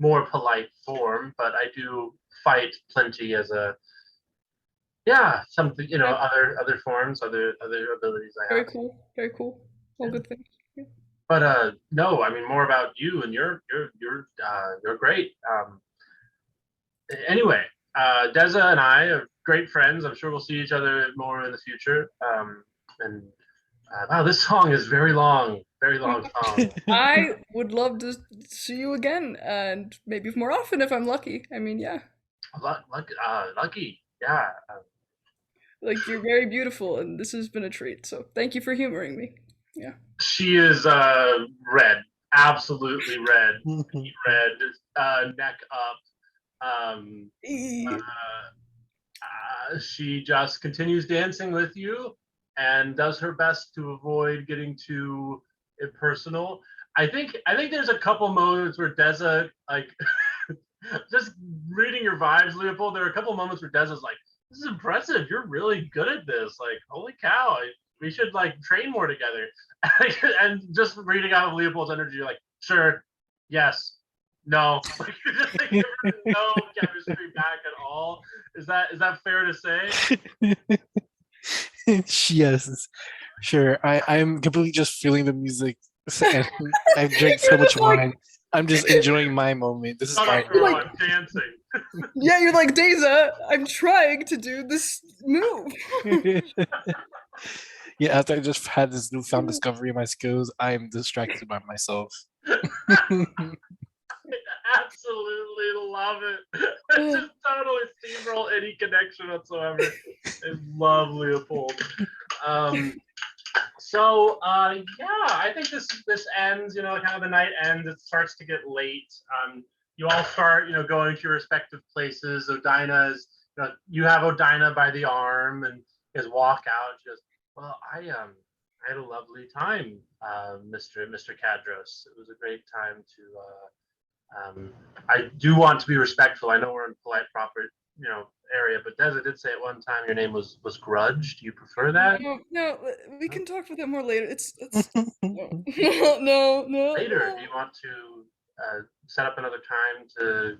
more polite form, but I do fight plenty as a something other forms, other abilities I have. Very cool. All good things. Yeah. But no, I mean more about you, and you're great. Anyway, Deza and I are great friends. I'm sure we'll see each other more in the future. And wow, this song is very long song. I would love to see you again, and maybe more often if I'm lucky. I mean, yeah. Lucky, yeah. Like you're very beautiful, and this has been a treat. So thank you for humoring me. Yeah. She is red, absolutely red, red, neck up. She just continues dancing with you and does her best to avoid getting too impersonal. I think there's a couple moments where Deza, like, just reading your vibes, Leopold. There are a couple moments where Deza's like, "This is impressive. You're really good at this. Like, holy cow! we should like train more together. And just reading out of Leopold's energy, you're like, sure, yes, no, like, just like no chemistry back at all. Is that fair to say? Yes, sure. I'm completely just feeling the music, and I've drank so You're much just like, wine. I'm just enjoying my moment. This is Shut fine. up, you're girl, like, I'm dancing. yeah, you're like, Deza, I'm trying to do this move. Yeah, after I just had this newfound discovery of my skills, I am distracted by myself. Absolutely love it. Just totally steamroll any connection whatsoever. I love Leopold. Um, yeah, I think this ends. Kind of the night ends. It starts to get late. You all start going to your respective places. Odina is you have Odina by the arm and you guys walk out. She goes, well, I had a lovely time, Mr. Cadros. It was a great time to I do want to be respectful. I know we're in polite, proper, area, but Deza did say at one time your name was Grudge. Do you prefer that? No, no, we No? can talk about that more later. It's no, no, no, Later, do no. you want to set up another time to?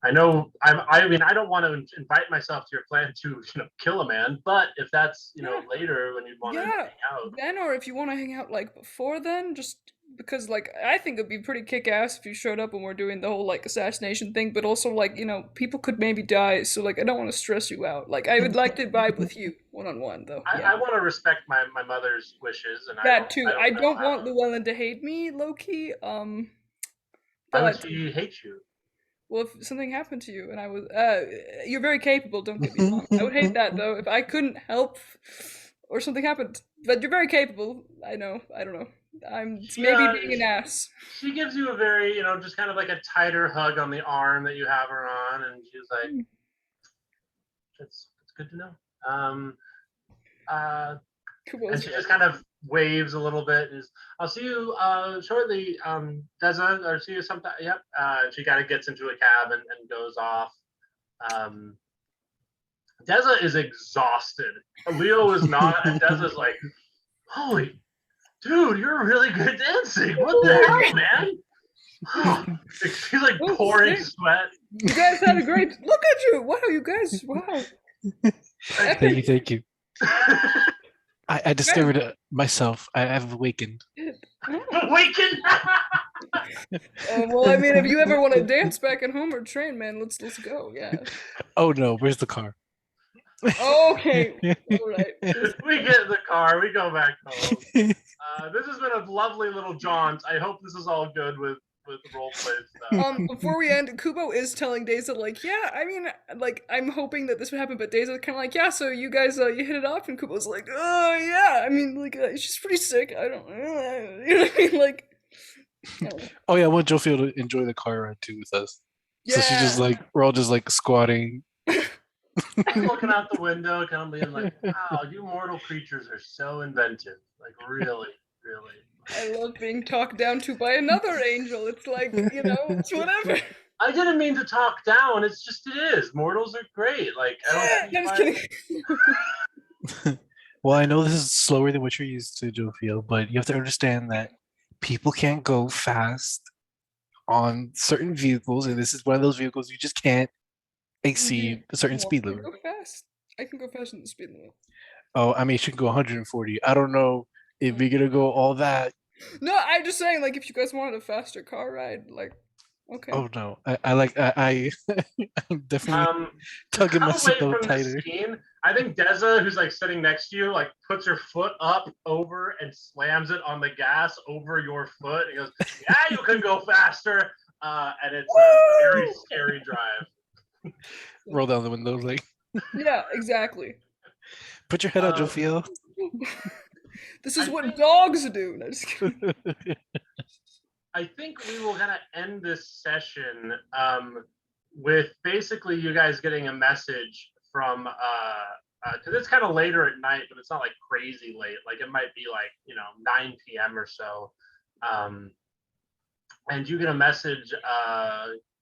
I know. I mean, I don't want to invite myself to your plan to kill a man, but if that's Yeah, later when you'd want to yeah. hang out. Then, or if you want to hang out like before then, just because like I think it'd be pretty kick-ass if you showed up and we're doing the whole like assassination thing, but also like people could maybe die, so like I don't want to stress you out. Like I would like to vibe with you one on one though. Yeah. I want to respect my mother's wishes, and I That don't I too. I don't I don't don't have want Llewellyn to hate me, low key. why would But she hate you? well, if something happened to you and I was, you're very capable. Don't get me wrong. I would hate that though if I couldn't help, or something happened. But you're very capable. I know. I don't know. I'm She maybe being an ass. she gives you a very just kind of like a tighter hug on the arm that you have her on, and she's like, Hmm, that's good to know. Um, uh, cool. and she just kind of waves a little bit. And is, I'll see you shortly, Deza, or see you sometime. Yep. She kind of gets into a cab and goes off. Um, Deza is exhausted. Leo is not, and Deza's like, holy dude, you're really good dancing. What the hell, man? She's like Oh pouring shit! sweat. You guys had a great. Look at you! Wow, you guys! Wow, Like, Thank you, epic thank you. I discovered it myself. I've awakened. shit. Oh. Awaken. Well, I mean, if you ever want to dance back at home or train, man, let's go. Yeah. Oh no, where's the car? Okay. All right. We get in the car. We go back home. This has been a lovely little jaunt. I hope this is all good with role play stuff. Before we end, Kubo is telling Daza like, yeah, I mean, like, I'm hoping that this would happen, but Daza's kind of like, yeah, so you guys, you hit it off, and Kubo's like, oh yeah, I mean, like, she's pretty sick. I don't, you know what I mean, like, I don't know. Oh yeah, I want Jophil to enjoy the car ride too with us. So she's just Yeah. like we're all just like squatting. Looking out the window, kind of being like, "Wow, you mortal creatures are so inventive. Like, really, really." I love being talked down to by another angel. It's like, it's whatever. I didn't mean to talk down. It's just it is. Mortals are great. Like, I don't see I'm just why. kidding. Well, I know this is slower than what you're used to, Jophil, but you have to understand that people can't go fast on certain vehicles, and this is one of those vehicles you just can't exceed a certain Well, speed I can limit. go fast. I can go faster than the speed limit. Oh, I mean, it should go 140. I don't know if you're gonna go all that. No, I'm just saying, like, if you guys wanted a faster car ride, like, okay. Oh no, I like I'm definitely To tugging my cut away seatbelt from this tighter. scene, I think Deza, who's like sitting next to you, like puts her foot up over and slams it on the gas over your foot. And goes, "Yeah, you can go faster," and it's a very scary drive. Roll down the window, like Yeah, exactly. put your head out, Um, Jophil. This is I what think- dogs do. No, just kidding. I think we will kind of end this session with basically you guys getting a message from because it's kind of later at night, but it's not like crazy late. Like it might be like 9 p.m. or so, and you get a message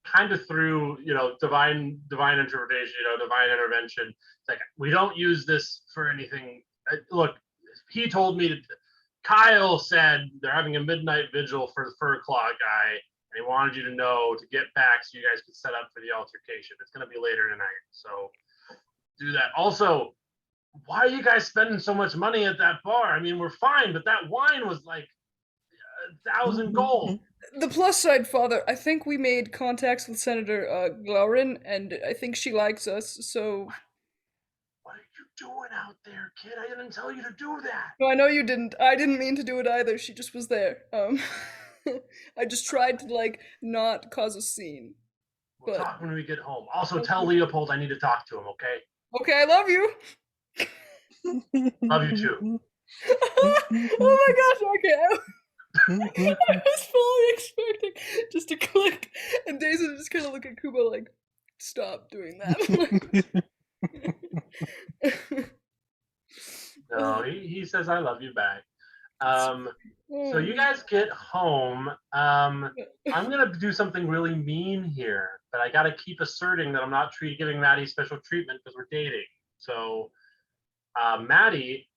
kind of through divine interpretation, divine intervention. It's like we don't use this for anything. Look, he told me to. Kyle said they're having a midnight vigil for the fur claw guy, and he wanted you to know to get back so you guys could set up for the altercation. It's going to be later tonight, so do that. Also, why are you guys spending so much money at that bar? I mean, we're fine, but that wine was like 1,000 gold. The plus side, Father, I think we made contacts with Senator Glaurin, and I think she likes us, so. What are you doing out there, kid? I didn't tell you to do that. No, I know you didn't. I didn't mean to do it either. She just was there. I just tried to, like, not cause a scene. We'll But. talk when we get home. Also, tell Leopold I need to talk to him, okay? Okay, I love you! Love you too. Oh my gosh, okay. I was fully expecting just to click, and Daisy just kind of look at Kubo like, stop doing that. No, he says I love you back. So you Oh. guys get home. I'm gonna do something really mean here, but I gotta keep asserting that I'm not giving Maddie special treatment because we're dating. So Maddie,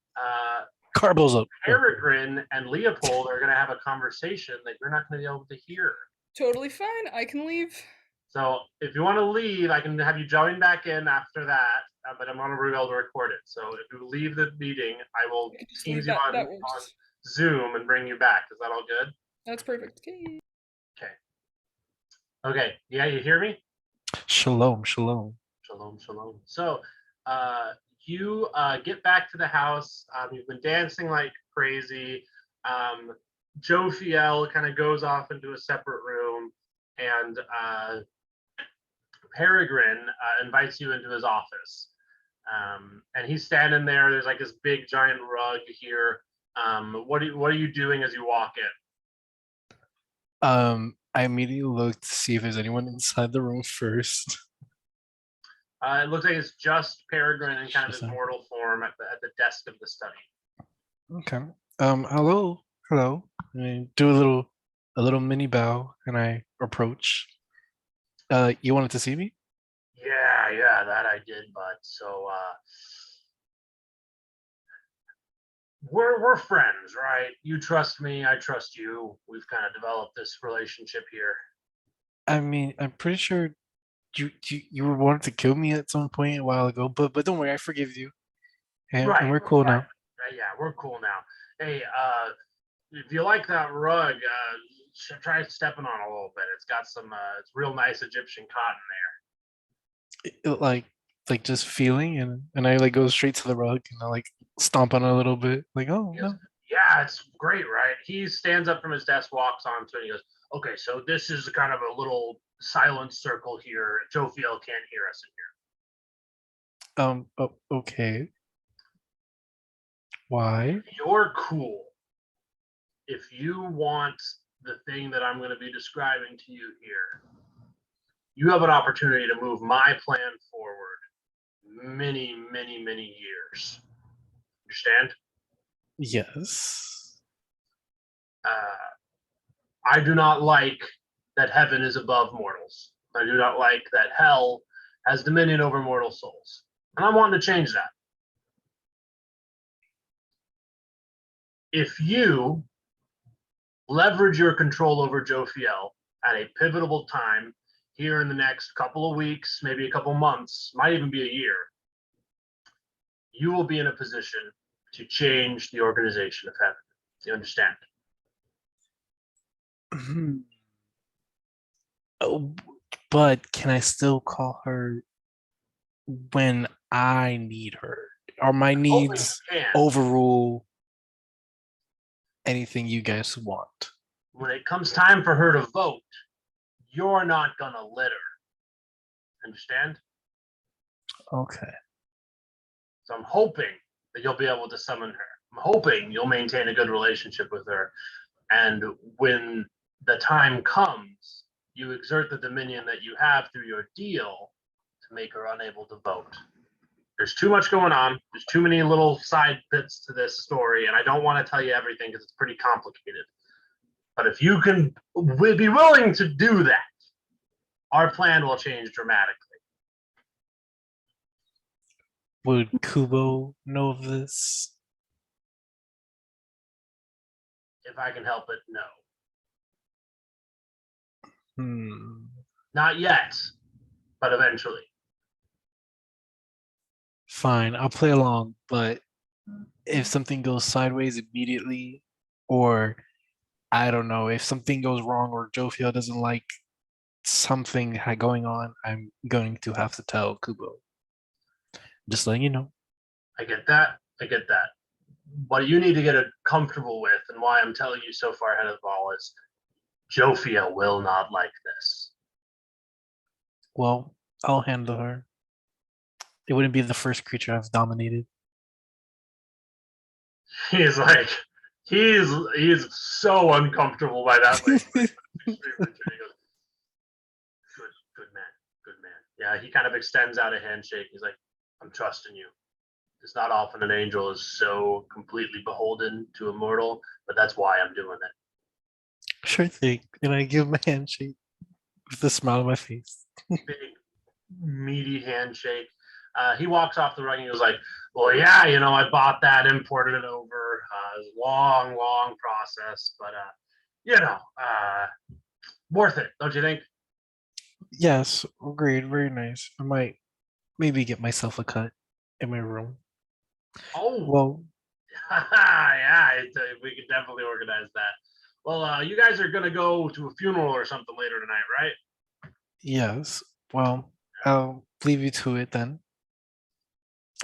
Carbo's up. Peregrine, and Leopold are gonna have a conversation that you're not gonna be able to hear. Totally fine. I can leave. So if you want to leave, I can have you join back in after that, but I'm not going to be able to record it. So if you leave the meeting, I will Teams you on Zoom and bring you back. Is that all good? That's perfect. Okay. Okay. Okay. Yeah, you hear me? Shalom, shalom. Shalom, shalom. So you get back to the house. You've been dancing like crazy. Joe Fiel kind of goes off into a separate room, and Peregrine invites you into his office. And he's standing there. There's like this big giant rug here. What are you doing as you walk in? I immediately look to see if there's anyone inside the room first. It looks like it's just Peregrine in kind of his mortal form at the desk of the study. Okay. Hello. I do a little mini bow, and I approach. You wanted to see me? Yeah, that I did, bud. So we're friends, right? You trust me, I trust you. We've kind of developed this relationship here. I mean, I'm pretty sure you were wanting to kill me at some point a while ago, but don't worry, I forgive you. Right, and we're cool now. Yeah, we're cool now. Hey, if you like that rug, try stepping on a little bit. It's got some it's real nice Egyptian cotton there. Like just feeling, and I like go straight to the rug and I like stomp on it a little bit, like, oh no. Yeah, it's great, right? He stands up from his desk, walks onto it, and he goes, okay, so this is kind of a little silent circle here. Joe Fiel can't hear us in here. Okay. Why? You're cool. If you want the thing that I'm going to be describing to you here, you have an opportunity to move my plan forward many, many, many years. Understand? Yes. I do not like that heaven is above mortals. I do not like that hell has dominion over mortal souls. And I'm wanting to change that. If you leverage your control over Joe Fiel at a pivotal time here in the next couple of weeks, maybe a couple months, might even be a year, you will be in a position to change the organization of heaven. Do you understand? Oh, but can I still call her when I need her? Are my needs overrule anything you guys want? When it comes time for her to vote, you're not gonna let her. Understand? Okay. So I'm hoping that you'll be able to summon her. I'm hoping you'll maintain a good relationship with her. And when the time comes, you exert the dominion that you have through your deal to make her unable to vote. There's too much going on. There's too many little side bits to this story, and I don't want to tell you everything because it's pretty complicated. But if you can be willing to do that, our plan will change dramatically. Would Kubo know of this? If I can help it, no. Not yet, but eventually. Fine, I'll play along, but if something goes sideways immediately, or I don't know, if something goes wrong or Jofio doesn't like something going on, I'm going to have to tell Kubo. Just letting you know. I get that. I get that. What you need to get comfortable with, and why I'm telling you so far ahead of the ball, is Jofia will not like this. Well, I'll handle her. It wouldn't be the first creature I've dominated. He's like, he's so uncomfortable by that. Like, he goes, good man, good man. Yeah, he kind of extends out a handshake. He's like, I'm trusting you. It's not often an angel is so completely beholden to a mortal, but that's why I'm doing it. Sure thing. And I give him a handshake with a smile on my face. Big, meaty handshake. He walks off the rug and he was like, well, yeah, I bought that, imported it over. It was a long, long process, but, worth it, don't you think? Yes, agreed. Very nice. I might maybe get myself a cut in my room. Oh, Well, yeah, we can definitely organize that. Well, you guys are going to go to a funeral or something later tonight, right? yes. Well, I'll leave you to it then.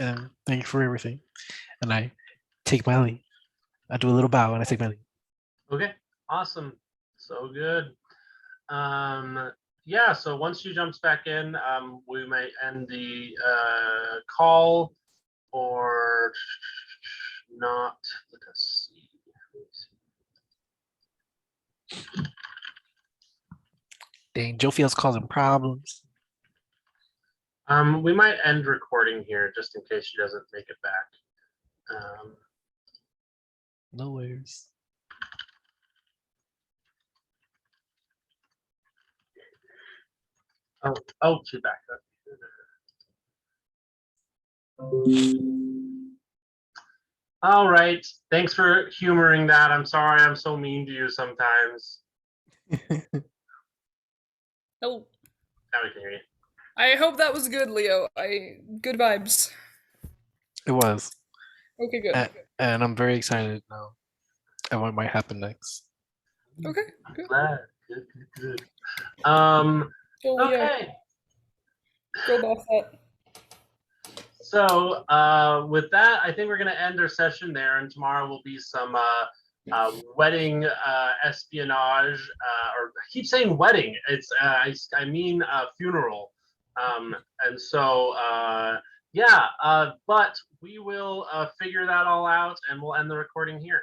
And thank you for everything. And I take my leave. I do a little bow and I take my leave. Okay, awesome. So good. Yeah, so once she jumps back in, we may end the call or not. Let us see. Dang, Joe feels causing problems. We might end recording here just in case she doesn't make it back. No worries. Oh, she's back. All right. Thanks for humoring that. I'm sorry I'm so mean to you sometimes. Oh, Now we can hear you. I hope that was good, Leo. Good vibes. It was. Okay, good. And I'm very excited now at what might happen next. Okay, good. Glad. Good. So, Leo, Okay. go boss that. So with that, I think we're going to end our session there, and tomorrow will be some wedding espionage, or I keep saying wedding. It's I mean funeral, and so yeah. But we will figure that all out, and we'll end the recording here.